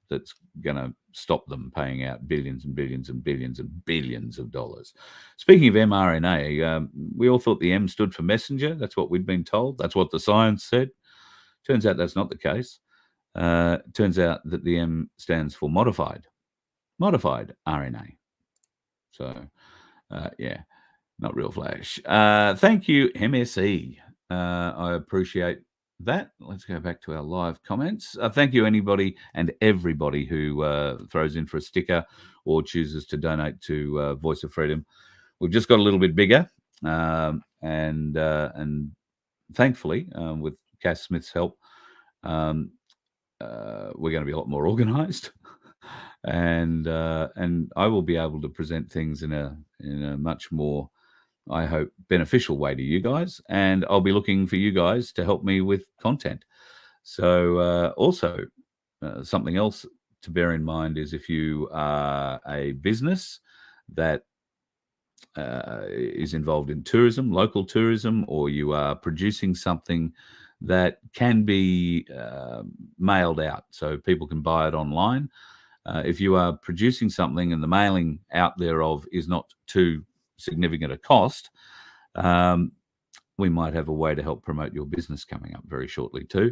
that's going to stop them paying out billions and billions and billions and billions of dollars. Speaking of mRNA, we all thought the M stood for messenger. That's what we'd been told. That's what the science said. Turns out that's not the case. Turns out that the M stands for modified RNA. So, yeah, not real flash. Thank you, MSE. I appreciate that. Let's go back to our live comments. Thank you, anybody and everybody who throws in for a sticker or chooses to donate to Voice of Freedom. We've just got a little bit bigger, and thankfully, with Cass Smith's help, we're going to be a lot more organised. And I will be able to present things in a much more, I hope, beneficial way to you guys, and I'll be looking for you guys to help me with content. So also something else to bear in mind is if you are a business that is involved in tourism, local tourism, or you are producing something that can be mailed out so people can buy it online. If you are producing something and the mailing out thereof is not too significant a cost, we might have a way to help promote your business coming up very shortly too.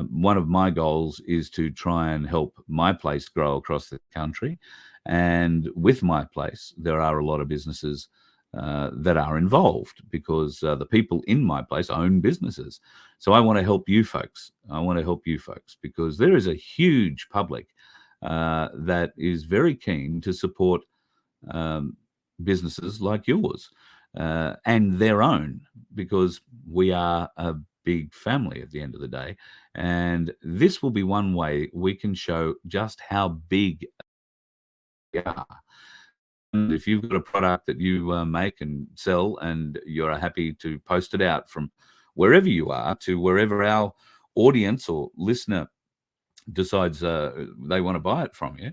One of my goals is to try and help my place grow across the country. And with my place, there are a lot of businesses that are involved because the people in my place own businesses. So I want to help you folks. Because there is a huge public that is very keen to support businesses like yours and their own, because we are a big family at the end of the day. And this will be one way we can show just how big we are. And if you've got a product that you make and sell and you're happy to post it out from wherever you are to wherever our audience or listener decides they want to buy it from you,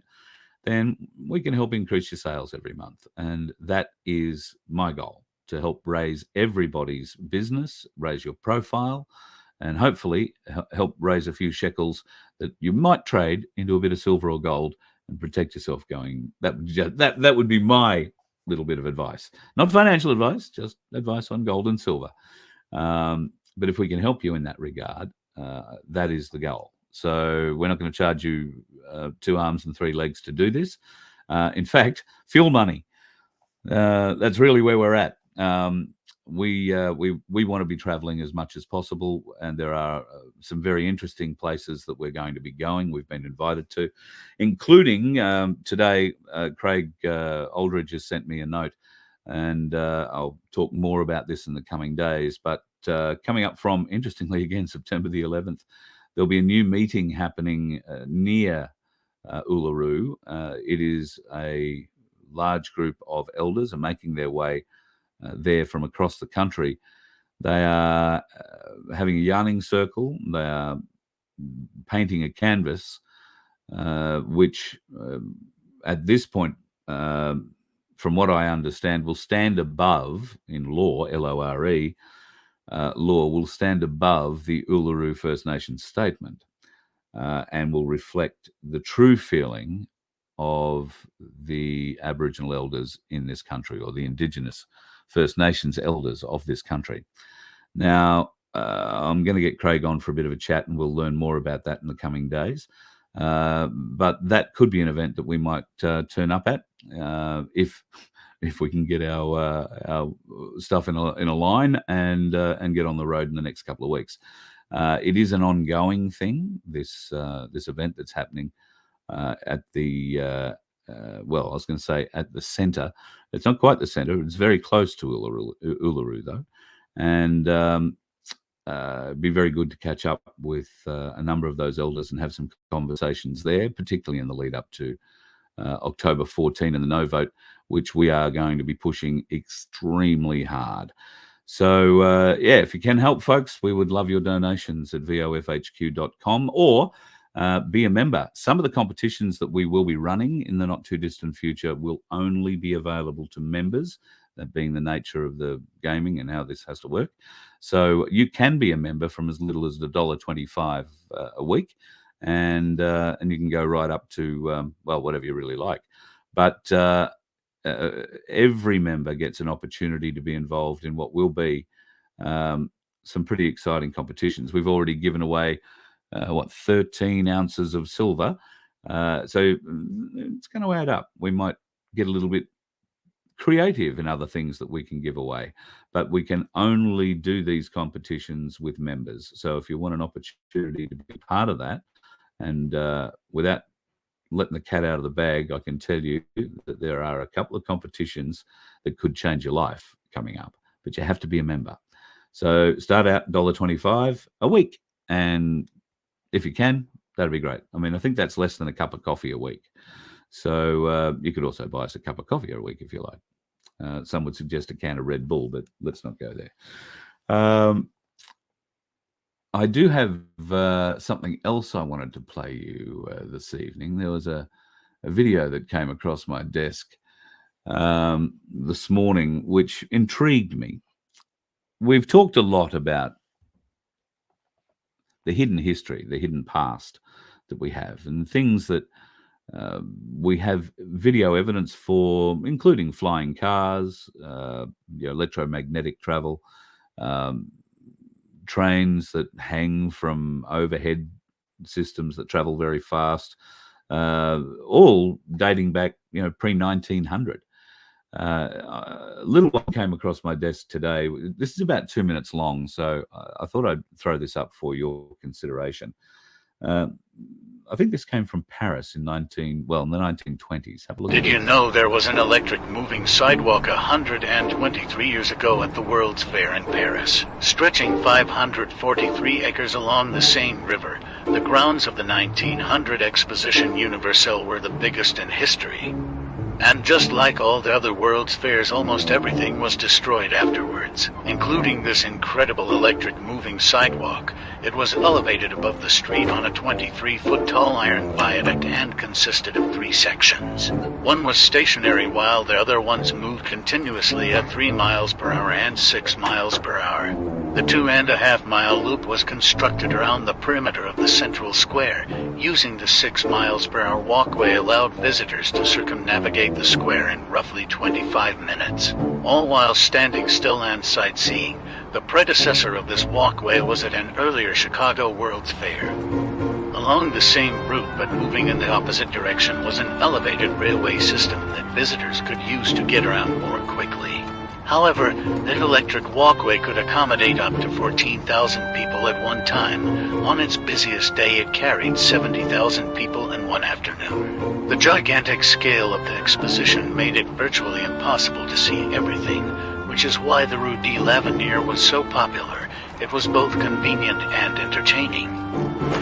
then we can help increase your sales every month. And that is my goal, to help raise everybody's business, raise your profile, and hopefully help raise a few shekels that you might trade into a bit of silver or gold and protect yourself going. That would be my little bit of advice. Not financial advice, just advice on gold and silver. But if we can help you in that regard, that is the goal. So we're not going to charge you 2 arms and 3 legs to do this. In fact, fuel money. That's really where we're at. We want to be traveling as much as possible, and there are some very interesting places that we're going to be going. We've been invited to, including today. Craig Aldridge has sent me a note, and I'll talk more about this in the coming days. But coming up from, interestingly, again, September the 11th, there'll be a new meeting happening near Uluru. It is a large group of elders are making their way there from across the country. They are having a yarning circle. They are painting a canvas, which at this point, from what I understand, will stand above, in law, L-O-R-E, law will stand above the Uluru First Nations statement and will reflect the true feeling of the Aboriginal elders in this country, or the Indigenous First Nations elders of this country. Now, I'm going to get Craig on for a bit of a chat, and we'll learn more about that in the coming days. But that could be an event that we might turn up at if we can get our stuff in a line and get on the road in the next couple of weeks. It is an ongoing thing, this event that's happening at the well, I was going to say at the centre. It's not quite the centre. It's very close to Uluru though, and it'd be very good to catch up with a number of those elders and have some conversations there, particularly in the lead up to October 14 and the no vote, which we are going to be pushing extremely hard. So, yeah, if you can help, folks, we would love your donations at vofhq.com, or be a member. Some of the competitions that we will be running in the not too distant future will only be available to members, that being the nature of the gaming and how this has to work. So you can be a member from as little as $1.25 a week, and you can go right up to, well, whatever you really like. But every member gets an opportunity to be involved in what will be some pretty exciting competitions. We've already given away 13 ounces of silver, so it's going to add up. We might get a little bit creative in other things that we can give away, but we can only do these competitions with members. So if you want an opportunity to be part of that, and without letting the cat out of the bag, I can tell you that there are a couple of competitions that could change your life coming up, but you have to be a member. So start out $1.25 a week, and if you can, that'd be great. I mean, I think that's less than a cup of coffee a week. So you could also buy us a cup of coffee a week if you like. Some would suggest a can of Red Bull, but let's not go there. I do have something else I wanted to play you this evening. There was a video that came across my desk this morning, which intrigued me. We've talked a lot about the hidden history, the hidden past that we have, and things that we have video evidence for, including flying cars, electromagnetic travel, trains that hang from overhead systems that travel very fast, all dating back, pre-1900. A little one came across my desk today. This is about 2 minutes long, so I thought I'd throw this up for your consideration. I think this came from Paris in the 1920s. Have a look. Did you know there was an electric moving sidewalk 123 years ago at the World's Fair in Paris, stretching 543 acres along the Seine River? The grounds of the 1900 Exposition Universelle were the biggest in history. And just like all the other World's Fairs, almost everything was destroyed afterwards, including this incredible electric moving sidewalk. It was elevated above the street on a 23-foot tall iron viaduct and consisted of 3 sections. One was stationary while the other ones moved continuously at 3 miles per hour and 6 miles per hour. The 2.5-mile loop was constructed around the perimeter of the central square. Using the 6 miles per hour walkway allowed visitors to circumnavigate the square in roughly 25 minutes, all while standing still and sightseeing. The predecessor of this walkway was at an earlier Chicago World's Fair. Along the same route but moving in the opposite direction was an elevated railway system that visitors could use to get around more quickly. However, that electric walkway could accommodate up to 14,000 people at one time. On its busiest day, it carried 70,000 people in one afternoon. The gigantic scale of the exposition made it virtually impossible to see everything, which is why the Rue de l'Avenir was so popular. It was both convenient and entertaining.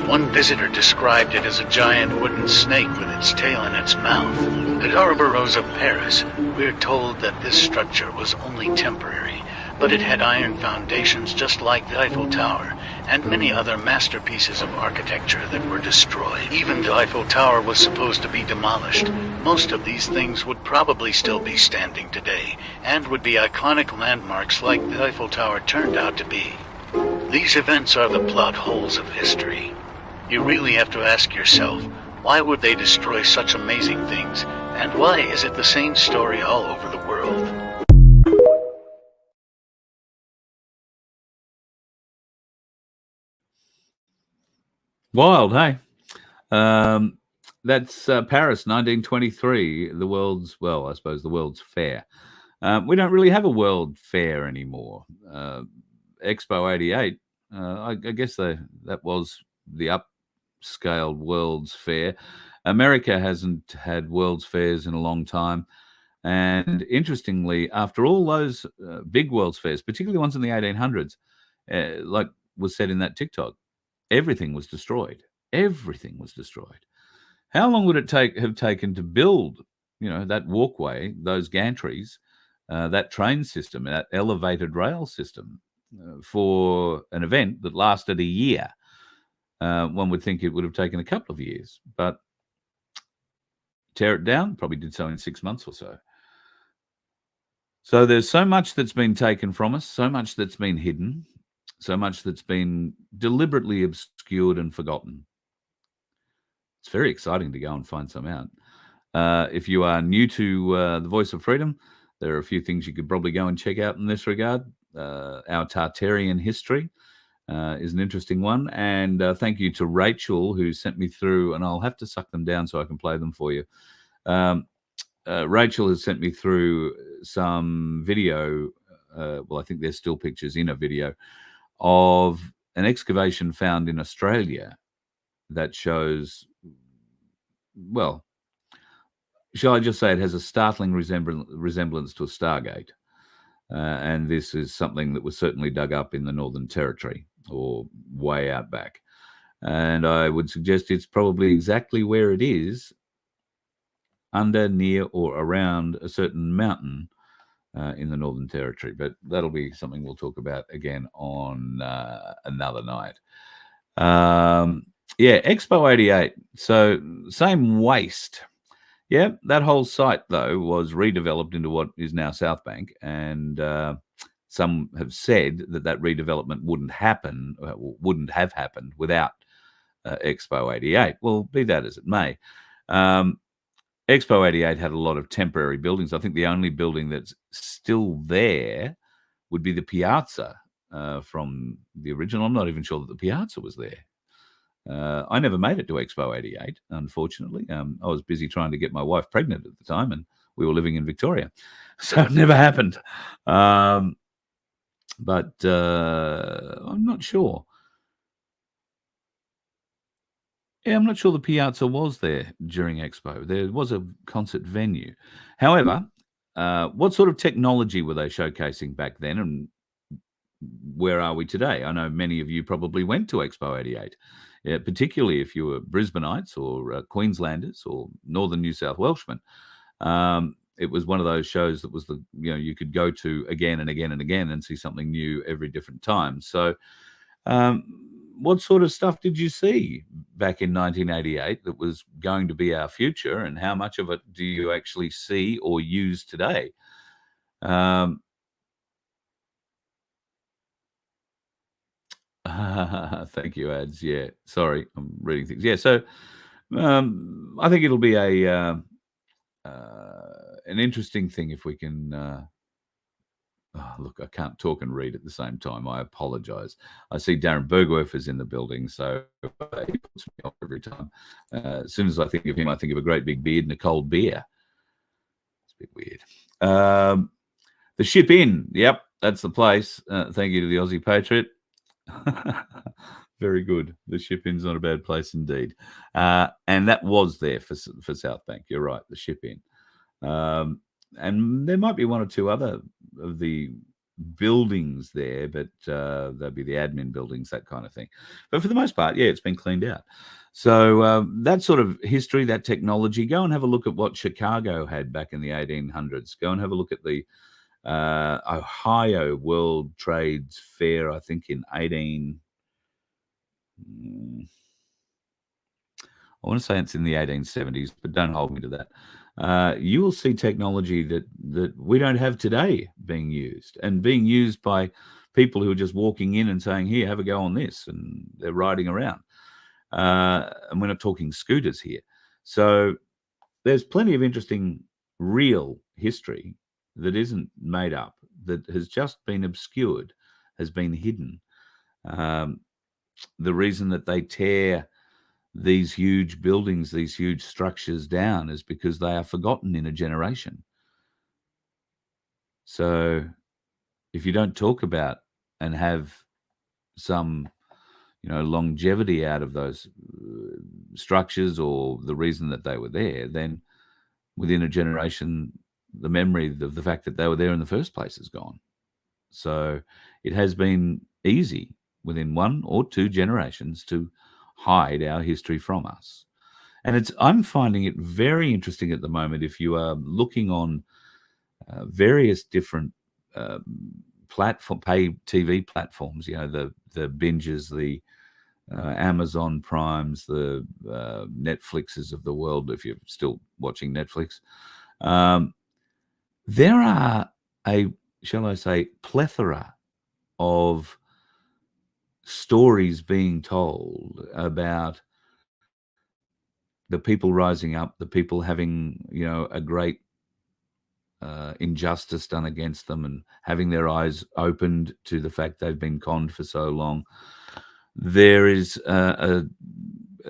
One visitor described it as a giant wooden snake with its tail in its mouth. At Ouroboros of Paris, we're told that this structure was only temporary, but it had iron foundations just like the Eiffel Tower, and many other masterpieces of architecture that were destroyed. Even the Eiffel Tower was supposed to be demolished. Most of these things would probably still be standing today, and would be iconic landmarks like the Eiffel Tower turned out to be. These events are the plot holes of history. You really have to ask yourself, why would they destroy such amazing things? And why is it the same story all over the world? Wild, hey? That's Paris, 1923, the world's, well, I suppose the World's Fair. We don't really have a World Fair anymore. Expo 88, I guess that was the upscaled World's Fair. America hasn't had World's Fairs in a long time. And interestingly, after all those big World's Fairs, particularly ones in the 1800s, like was said in that TikTok, everything was destroyed. Everything was destroyed. How long would it have taken to build, that walkway, those gantries, that train system, that elevated rail system, for an event that lasted a year. One would think it would have taken a couple of years, but tear it down, probably did so in 6 months or so. So there's so much that's been taken from us, so much that's been hidden, so much that's been deliberately obscured and forgotten. It's very exciting to go and find some out. If you are new to the Voice of Freedom, there are a few things you could probably go and check out in this regard. Our Tartarian history is an interesting one. And thank you to Rachel, who sent me through, and I'll have to suck them down so I can play them for you. Rachel has sent me through some video. Well, I think there's still pictures in a video of an excavation found in Australia that shows, well, shall I just say it has a startling resemblance to a Stargate. And this is something that was certainly dug up in the Northern Territory or way out back. And I would suggest it's probably exactly where it is, under, near, or around a certain mountain in the Northern Territory. But that'll be something we'll talk about again on another night. Yeah, Expo 88. So same waste. Yeah, that whole site, though, was redeveloped into what is now South Bank. And some have said that that redevelopment wouldn't have happened without Expo 88. Well, be that as it may. Expo 88 had a lot of temporary buildings. I think the only building that's still there would be the piazza from the original. I'm not even sure that the piazza was there. I never made it to Expo 88, unfortunately. I was busy trying to get my wife pregnant at the time, and we were living in Victoria. So it never happened. But I'm not sure. Yeah, I'm not sure the piazza was there during Expo. There was a concert venue. However, what sort of technology were they showcasing back then, and where are we today? I know many of you probably went to Expo 88, particularly if you were Brisbaneites or Queenslanders or Northern New South Welshmen. It was one of those shows that was you could go to again and again and again and see something new every different time. So what sort of stuff did you see back in 1988 that was going to be our future, and how much of it do you actually see or use today? Thank you, ads. Yeah, sorry, I'm reading things. Yeah, so I think it'll be an interesting thing if we can. Look, I can't talk and read at the same time. I apologize. I see Darren Bergwerf is in the building, so he puts me off every time. As soon as I think of him, I think of a great big beard and a cold beer. It's a bit weird. The Ship Inn. Yep, that's the place. Thank you to the Aussie Patriot. Very good. The Ship Inn's not a bad place indeed. And that was there for South Bank. You're right, the Ship Inn. And there might be one or two other of the buildings there, but they'll be the admin buildings, that kind of thing. But for the most part, yeah, it's been cleaned out. So that sort of history, that technology, go and have a look at what Chicago had back in the 1800s. Go and have a look at the Ohio World Trades Fair, I think in 18... I want to say it's in the 1870s, but don't hold me to that. You will see technology that we don't have today being used, and being used by people who are just walking in and saying, here, have a go on this, and they're riding around. And we're not talking scooters here. So there's plenty of interesting real history that isn't made up, that has just been obscured, has been hidden. The reason that they tear these huge buildings, these huge structures down, is because they are forgotten in a generation. So if you don't talk about and have some, longevity out of those structures or the reason that they were there, then within a generation, the memory of the fact that they were there in the first place is gone. So it has been easy within 1 or 2 generations to hide our history from us. And I'm finding it very interesting at the moment. If you are looking on various different platform pay TV platforms. The binges, the Amazon Primes, the Netflixes of the world, if you're still watching Netflix. There are shall I say, plethora of stories being told about the people rising up, the people having, a great injustice done against them and having their eyes opened to the fact they've been conned for so long. There is a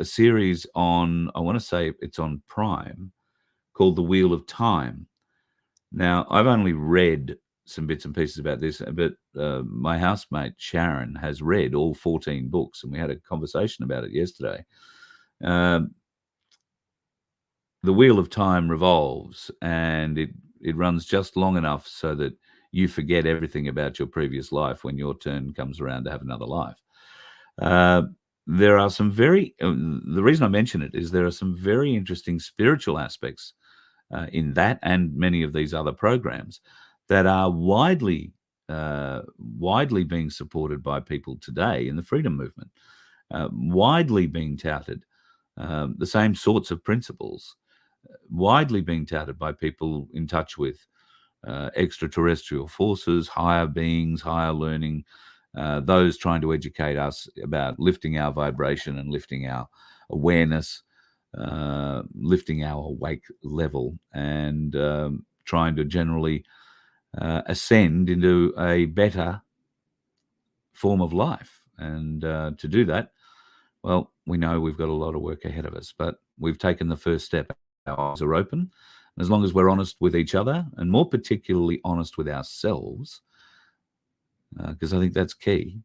series on, I want to say it's on Prime, called The Wheel of Time. Now, I've only read some bits and pieces about this, but my housemate Sharon has read all 14 books, and we had a conversation about it yesterday. The Wheel of Time revolves, and it runs just long enough so that you forget everything about your previous life when your turn comes around to have another life. There are some the reason I mention it is there are some very interesting spiritual aspects in that and many of these other programs that are widely being supported by people today in the freedom movement, widely being touted, the same sorts of principles, widely being touted by people in touch with extraterrestrial forces, higher beings, higher learning, those trying to educate us about lifting our vibration and lifting our awareness, lifting our awake level, and trying to generally ascend into a better form of life. And to do that, well, we know we've got a lot of work ahead of us, but we've taken the first step. Our eyes are open. And as long as we're honest with each other, and more particularly honest with ourselves, because I think that's key.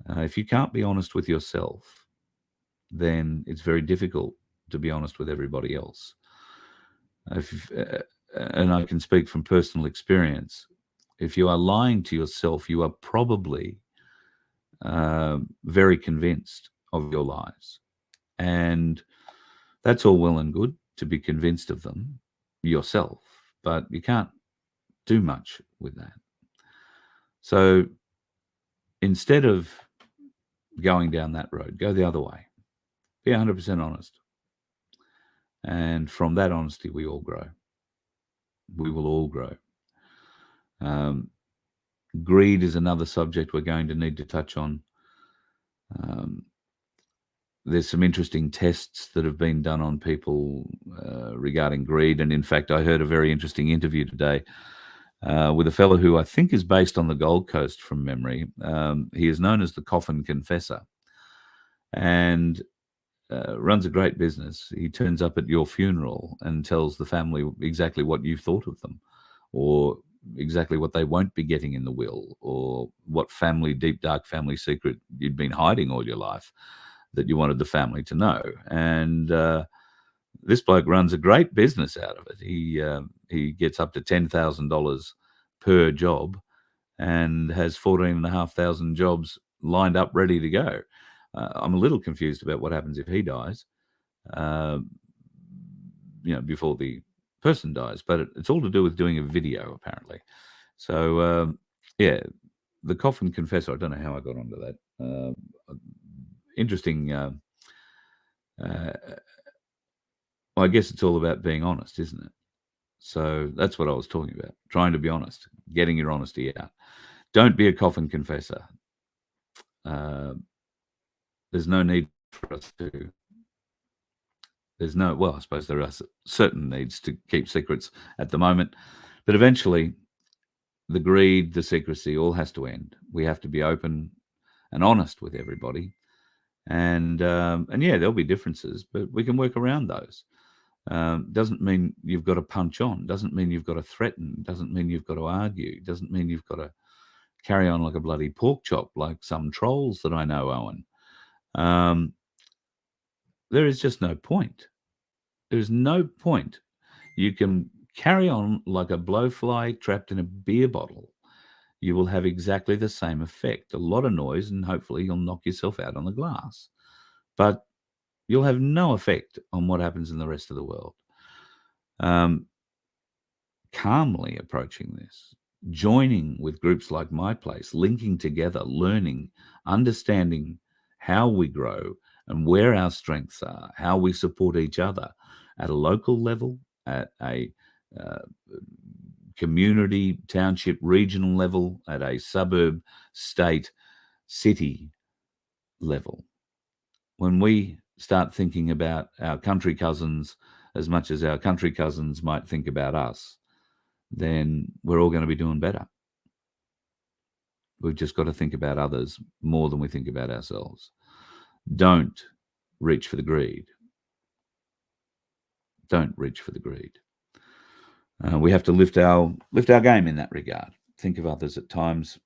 If you can't be honest with yourself, then it's very difficult to be honest with everybody else. And I can speak from personal experience. If you are lying to yourself, you are probably very convinced of your lies. And that's all well and good to be convinced of them yourself, but you can't do much with that. So instead of going down that road, go the other way. Be 100% honest. And from that honesty, we all grow. We will all grow. Greed is another subject we're going to need to touch on. There's some interesting tests that have been done on people regarding greed. And in fact, I heard a very interesting interview today with a fellow who I think is based on the Gold Coast from memory. He is known as the Coffin Confessor and runs a great business. He turns up at your funeral and tells the family exactly what you thought of them, or exactly what they won't be getting in the will, or what deep, dark family secret you'd been hiding all your life that you wanted the family to know. And this bloke runs a great business out of it. He gets up to $10,000 per job and has 14,500 jobs lined up ready to go. I'm a little confused about what happens if he dies, before the person dies, but it's all to do with doing a video, apparently. So, the Coffin Confessor, I don't know how I got onto that. Interesting. I guess it's all about being honest, isn't it? So that's what I was talking about, trying to be honest, getting your honesty out. Don't be a coffin confessor. There's no need for us to. I suppose there are certain needs to keep secrets at the moment, but eventually the greed, the secrecy, all has to end. We have to be open and honest with everybody. And there'll be differences, but we can work around those. Doesn't mean you've got to punch on. Doesn't mean you've got to threaten. Doesn't mean you've got to argue. Doesn't mean you've got to carry on like a bloody pork chop, like some trolls that I know, Owen. There is just no point. There's no point. You can carry on like a blowfly trapped in a beer bottle. You will have exactly the same effect. A lot of noise, and hopefully you'll knock yourself out on the glass. But you'll have no effect on what happens in the rest of the world. calmly approaching this, joining with groups like My Place, linking together, learning, understanding how we grow and where our strengths are, how we support each other at a local level, at a community, township, regional level, at a suburb, state, city level. When we start thinking about our country cousins as much as our country cousins might think about us, then we're all going to be doing better. We've just got to think about others more than we think about ourselves. Don't reach for the greed. Don't reach for the greed. We have to lift our game in that regard. Think of others at times,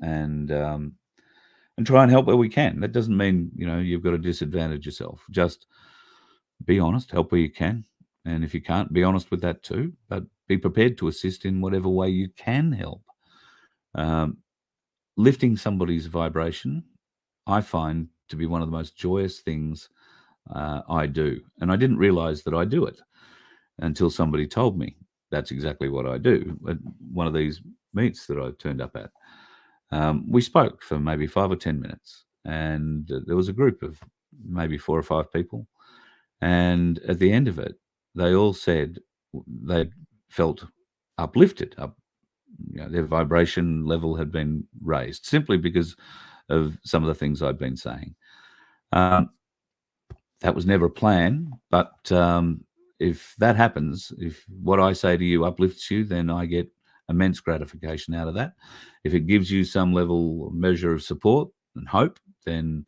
and try and help where we can. That doesn't mean you've got to disadvantage yourself. Just be honest, help where you can, and if you can't, be honest with that too. But be prepared to assist in whatever way you can help. Lifting somebody's vibration, I find to be one of the most joyous things I do, and I didn't realize that I do it until somebody told me that's exactly what I do at one of these meets that I turned up at. We spoke for maybe 5 or 10 minutes, and there was a group of maybe 4 or 5 people, and at the end of it, they all said they felt uplifted, their vibration level had been raised simply because of some of the things I'd been saying. That was never a plan, but if that happens, if what I say to you uplifts you, then I get immense gratification out of that. If it gives you some level, measure of support and hope, then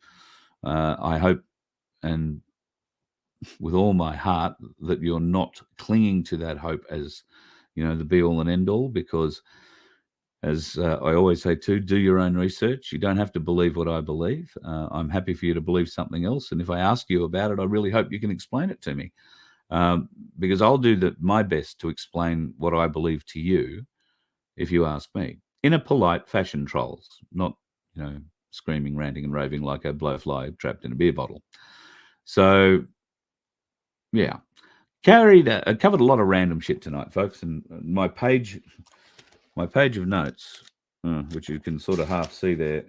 I hope, and with all my heart, that you're not clinging to that hope as the be all and end all, because as I always say too, do your own research. You don't have to believe what I believe. I'm happy for you to believe something else, and if I ask you about it, I really hope you can explain it to me, because I'll do my best to explain what I believe to you if you ask me, in a polite fashion, trolls, not screaming, ranting and raving like a blowfly trapped in a beer bottle. So yeah, covered a lot of random shit tonight, folks, and my page of notes, which you can sort of half see there,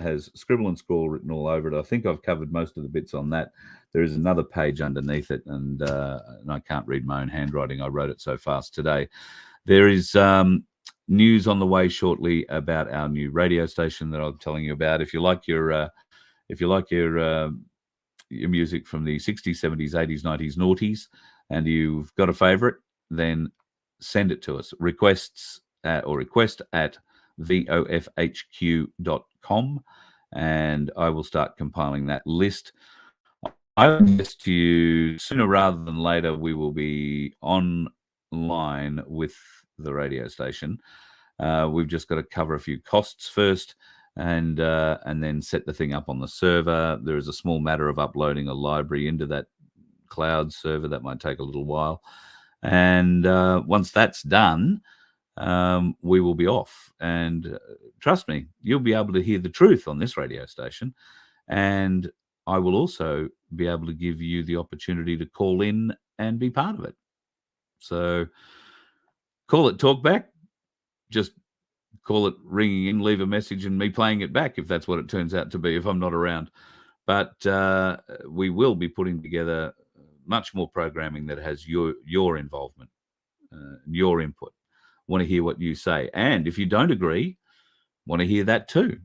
has scribble and scrawl written all over it. I think I've covered most of the bits on that. There is another page underneath it, and I can't read my own handwriting. I wrote it so fast today. There is news on the way shortly about our new radio station that I'm telling you about. If you like your music from the 60s, 70s, 80s, 90s, noughties, and you've got a favorite, then send it to us. Request at vofhq.com, and I will start compiling that list. I will guess to you sooner rather than later we will be online with the radio station. We've just got to cover a few costs first, and then set the thing up on the server. There is a small matter of uploading a library into that cloud server that might take a little while, and once that's done, we will be off. And trust me, you'll be able to hear the truth on this radio station, and I will also be able to give you the opportunity to call in and be part of it. So call it talkback, just call it ringing in, leave a message and me playing it back if that's what it turns out to be, if I'm not around. But we will be putting together much more programming that has your involvement, your input. Want to hear what you say. And if you don't agree, want to hear that too.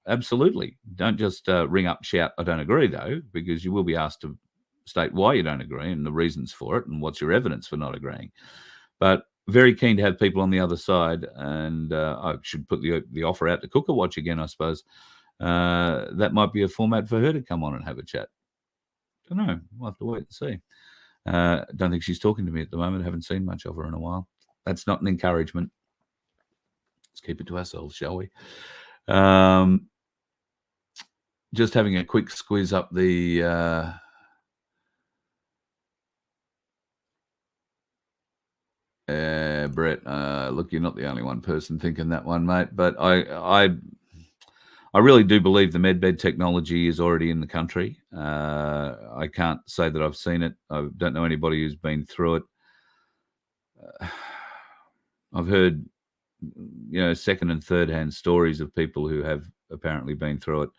Absolutely. Don't just ring up, shout, I don't agree, though, because you will be asked to state why you don't agree and the reasons for it and what's your evidence for not agreeing. But very keen to have people on the other side, and I should put the offer out to Cooker Watch again, I suppose. That might be a format for her to come on and have a chat. I don't know. We'll have to wait and see. Don't think she's talking to me at the moment. I haven't seen much of her in a while. That's not an encouragement. Let's keep it to ourselves, shall we? Just having a quick squeeze up the Brett. Look, you're not the only one person thinking that one, mate. But I really do believe the medbed technology is already in the country. I can't say that I've seen it. I don't know anybody who's been through it. I've heard, second and third hand stories of people who have apparently been through it.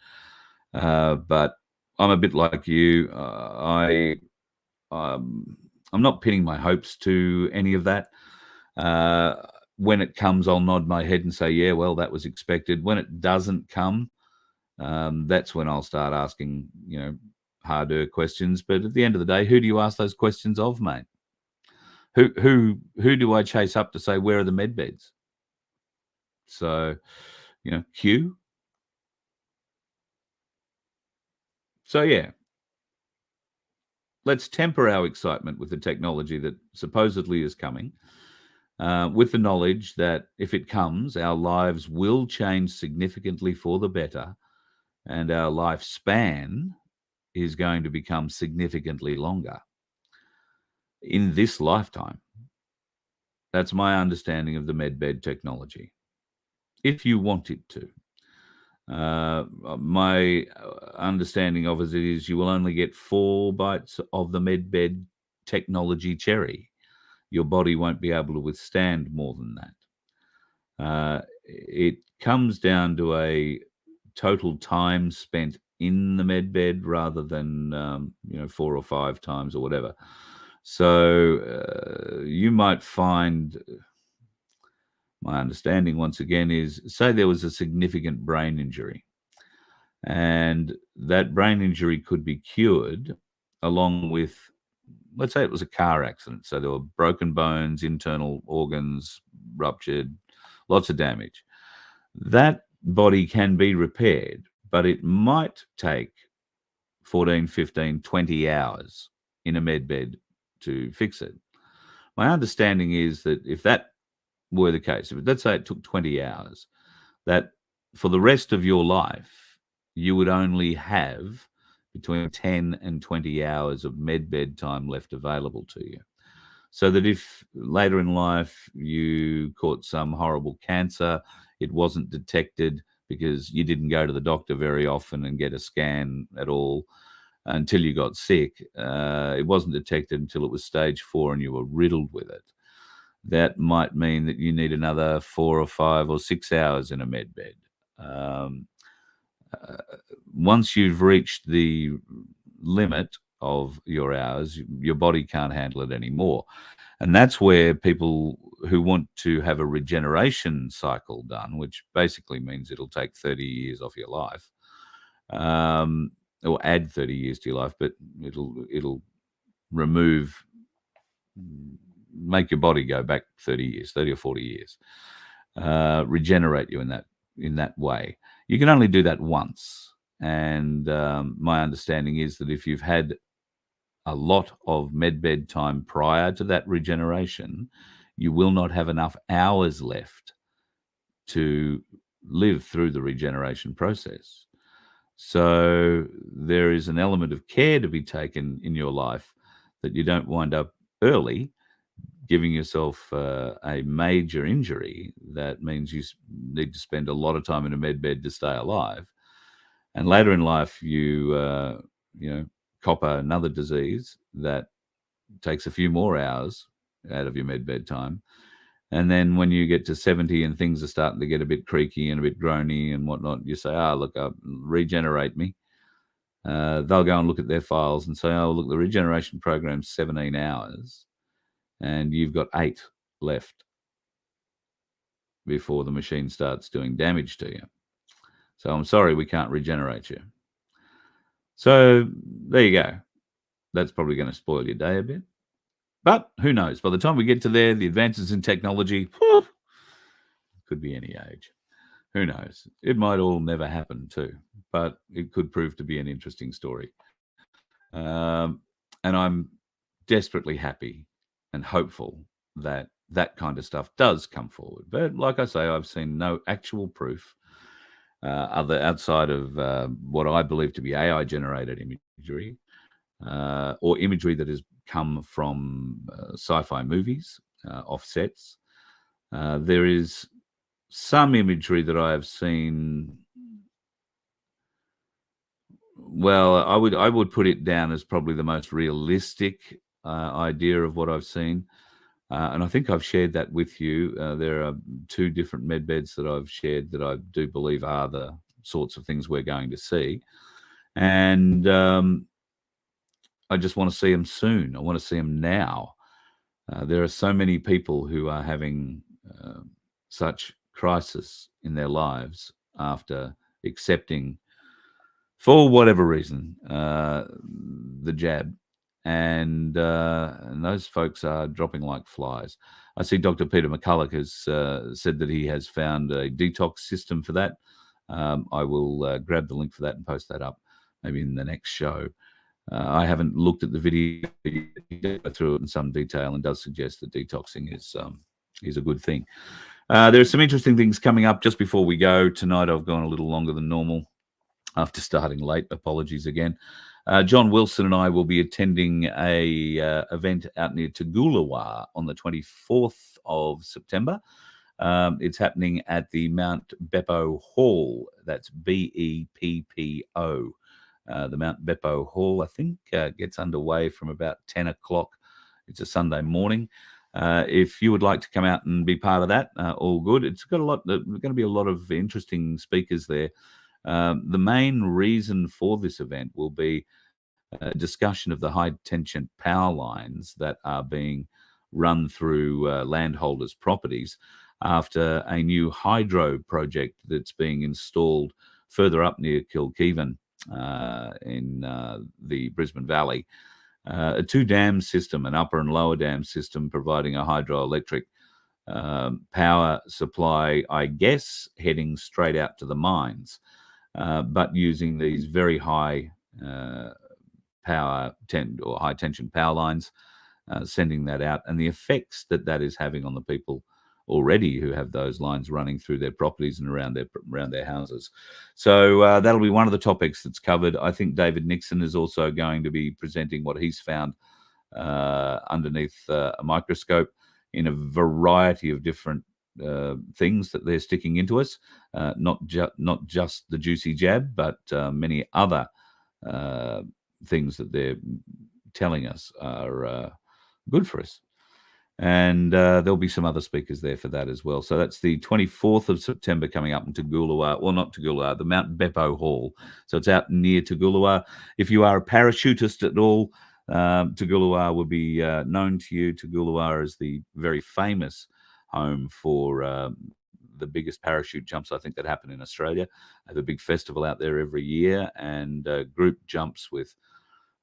But I'm a bit like you. I'm not pinning my hopes to any of that. When it comes, I'll nod my head and say, yeah, well, that was expected. When it doesn't come, that's when I'll start asking, harder questions. But at the end of the day, who do you ask those questions of, mate? Who do I chase up to say, where are the med beds? So, Q. So, yeah, let's temper our excitement with the technology that supposedly is coming, with the knowledge that if it comes, our lives will change significantly for the better, and our lifespan is going to become significantly longer in this lifetime. That's my understanding of the medbed technology. If you want it to. My understanding of it is you will only get 4 bites of the medbed technology cherry. Your body won't be able to withstand more than that. It comes down to a total time spent in the medbed rather than 4 or 5 times or whatever. So you might find, my understanding once again is, say there was a significant brain injury, and that brain injury could be cured along with, let's say it was a car accident. So there were broken bones, internal organs ruptured, lots of damage. That body can be repaired, but it might take 14, 15, 20 hours in a med bed to fix it. My understanding is that if that were the case, if let's say it took 20 hours, that for the rest of your life, you would only have between 10 and 20 hours of medbed time left available to you. So that if later in life you caught some horrible cancer, it wasn't detected because you didn't go to the doctor very often and get a scan at all until you got sick. It wasn't detected until it was stage 4 and you were riddled with it. That might mean that you need another 4 or 5 or 6 hours in a med bed. Once you've reached the limit of your hours, your body can't handle it anymore. And that's where people who want to have a regeneration cycle done, which basically means it'll take 30 years off your life, or add 30 years to your life, but it'll remove, make your body go back 30 years, 30 or 40 years, regenerate you in that way. You can only do that once. And my understanding is that if you've had a lot of medbed time prior to that regeneration, you will not have enough hours left to live through the regeneration process. So there is an element of care to be taken in your life that you don't wind up early giving yourself a major injury that means you need to spend a lot of time in a med bed to stay alive. And later in life, you copper another disease that takes a few more hours out of your med bed time. And then when you get to 70 and things are starting to get a bit creaky and a bit groany and whatnot, you say, look, regenerate me. They'll go and look at their files and say, look, the regeneration program's 17 hours and you've got 8 left before the machine starts doing damage to you. So I'm sorry, we can't regenerate you. So there you go. That's probably going to spoil your day a bit. But who knows? By the time we get to there, the advances in technology, could be any age. Who knows? It might all never happen too, but it could prove to be an interesting story. And I'm desperately happy and hopeful that that kind of stuff does come forward. But like I say, I've seen no actual proof outside of what I believe to be AI-generated imagery or imagery that has come from sci-fi movies, offsets. There is some imagery that I have seen. Well, I would put it down as probably the most realistic idea of what I've seen. And I think I've shared that with you. There are 2 different med beds that I've shared that I do believe are the sorts of things we're going to see. And I just want to see them soon. I want to see them now. There are so many people who are having such crisis in their lives after accepting, for whatever reason, the jab. And those folks are dropping like flies. I see Dr. Peter McCulloch has said that he has found a detox system for that. I will grab the link for that and post that up maybe in the next show. I haven't looked at the video. He did go through it in some detail and does suggest that detoxing is a good thing. There are some interesting things coming up just before we go. Tonight I've gone a little longer than normal after starting late. Apologies again. John Wilson and I will be attending a event out near Toogoolawah on the 24th of September. It's happening at the Mount Beppo Hall. That's BEPPO. The Mount Beppo Hall, I think, gets underway from about 10 o'clock. It's a Sunday morning. If you would like to come out and be part of that, all good. It's got there's going to be a lot of interesting speakers there. The main reason for this event will be a discussion of the high tension power lines that are being run through landholders' properties after a new hydro project that's being installed further up near Kilkeevan in the Brisbane Valley. A 2-dam system, an upper and lower dam system, providing a hydroelectric power supply, I guess, heading straight out to the mines, but using these very high high tension power lines, sending that out, and the effects that is having on the people already who have those lines running through their properties and around their houses. So that'll be one of the topics that's covered. I think David Nixon is also going to be presenting what he's found underneath a microscope in a variety of different things that they're sticking into us, not just the juicy jab, but many other things that they're telling us are good for us. And there'll be some other speakers there for that as well. So that's the 24th of September coming up in Toogoolawah, well, not Toogoolawah, the Mount Beppo Hall. So it's out near Toogoolawah. If you are a parachutist at all, Toogoolawah will be known to you. Toogoolawah is the very famous home for the biggest parachute jumps, I think, that happen in Australia. I have a big festival out there every year, and group jumps with,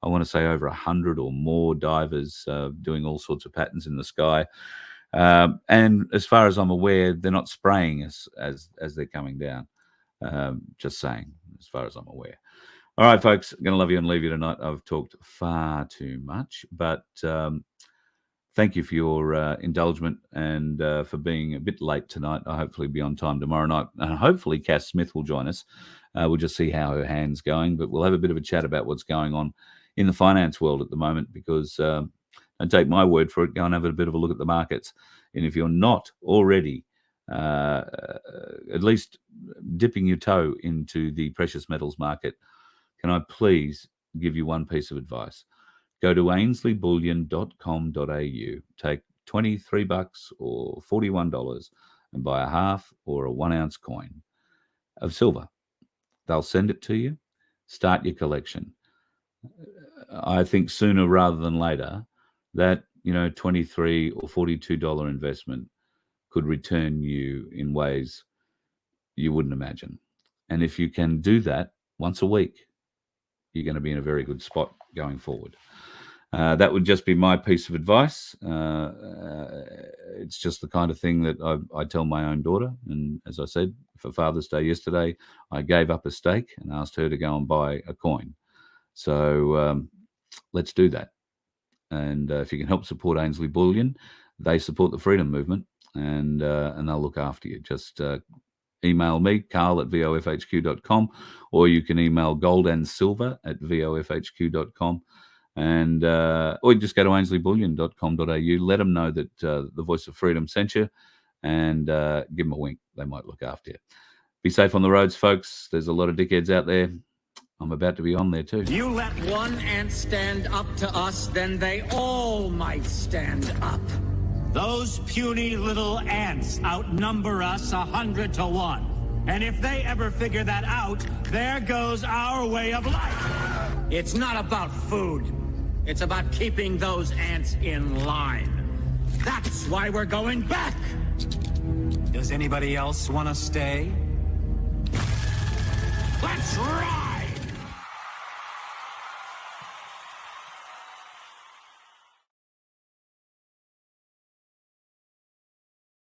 I want to say, over 100 or more divers doing all sorts of patterns in the sky. And as far as I'm aware, they're not spraying us as they're coming down. Just saying, as far as I'm aware. All right, folks, I'm going to love you and leave you tonight. I've talked far too much, but thank you for your indulgence and for being a bit late tonight. I'll hopefully be on time tomorrow night. And hopefully Cass Smith will join us. We'll just see how her hand's going, but we'll have a bit of a chat about what's going on in the finance world at the moment, because don't take my word for it, go and have a bit of a look at the markets. And if you're not already at least dipping your toe into the precious metals market, can I please give you one piece of advice? Go to ainslieBullion.com.au, take $23 or $41 and buy a half or a 1 ounce coin of silver. They'll send it to you. Start your collection. I think sooner rather than later, that $23 or $42 investment could return you in ways you wouldn't imagine. And if you can do that once a week, you're going to be in a very good spot going forward. That would just be my piece of advice. It's just the kind of thing that I tell my own daughter. And as I said, for Father's Day yesterday, I gave up a steak and asked her to go and buy a coin. So let's do that. And if you can help support Ainsley Bullion, they support the freedom movement, and they'll look after you. Just email me, carl@vofhq.com, or you can email goldandsilver@vofhq.com, and or you just go to ainslieBullion.com.au. Let them know that the Voice of Freedom sent you, and give them a wink. They might look after you. Be safe on the roads, folks. There's a lot of dickheads out there. I'm about to be on there too. You let one ant stand up to us, then they all might stand up. Those puny little ants outnumber us 100 to 1. And if they ever figure that out, there goes our way of life. It's not about food. It's about keeping those ants in line. That's why we're going back. Does anybody else want to stay? Let's rock!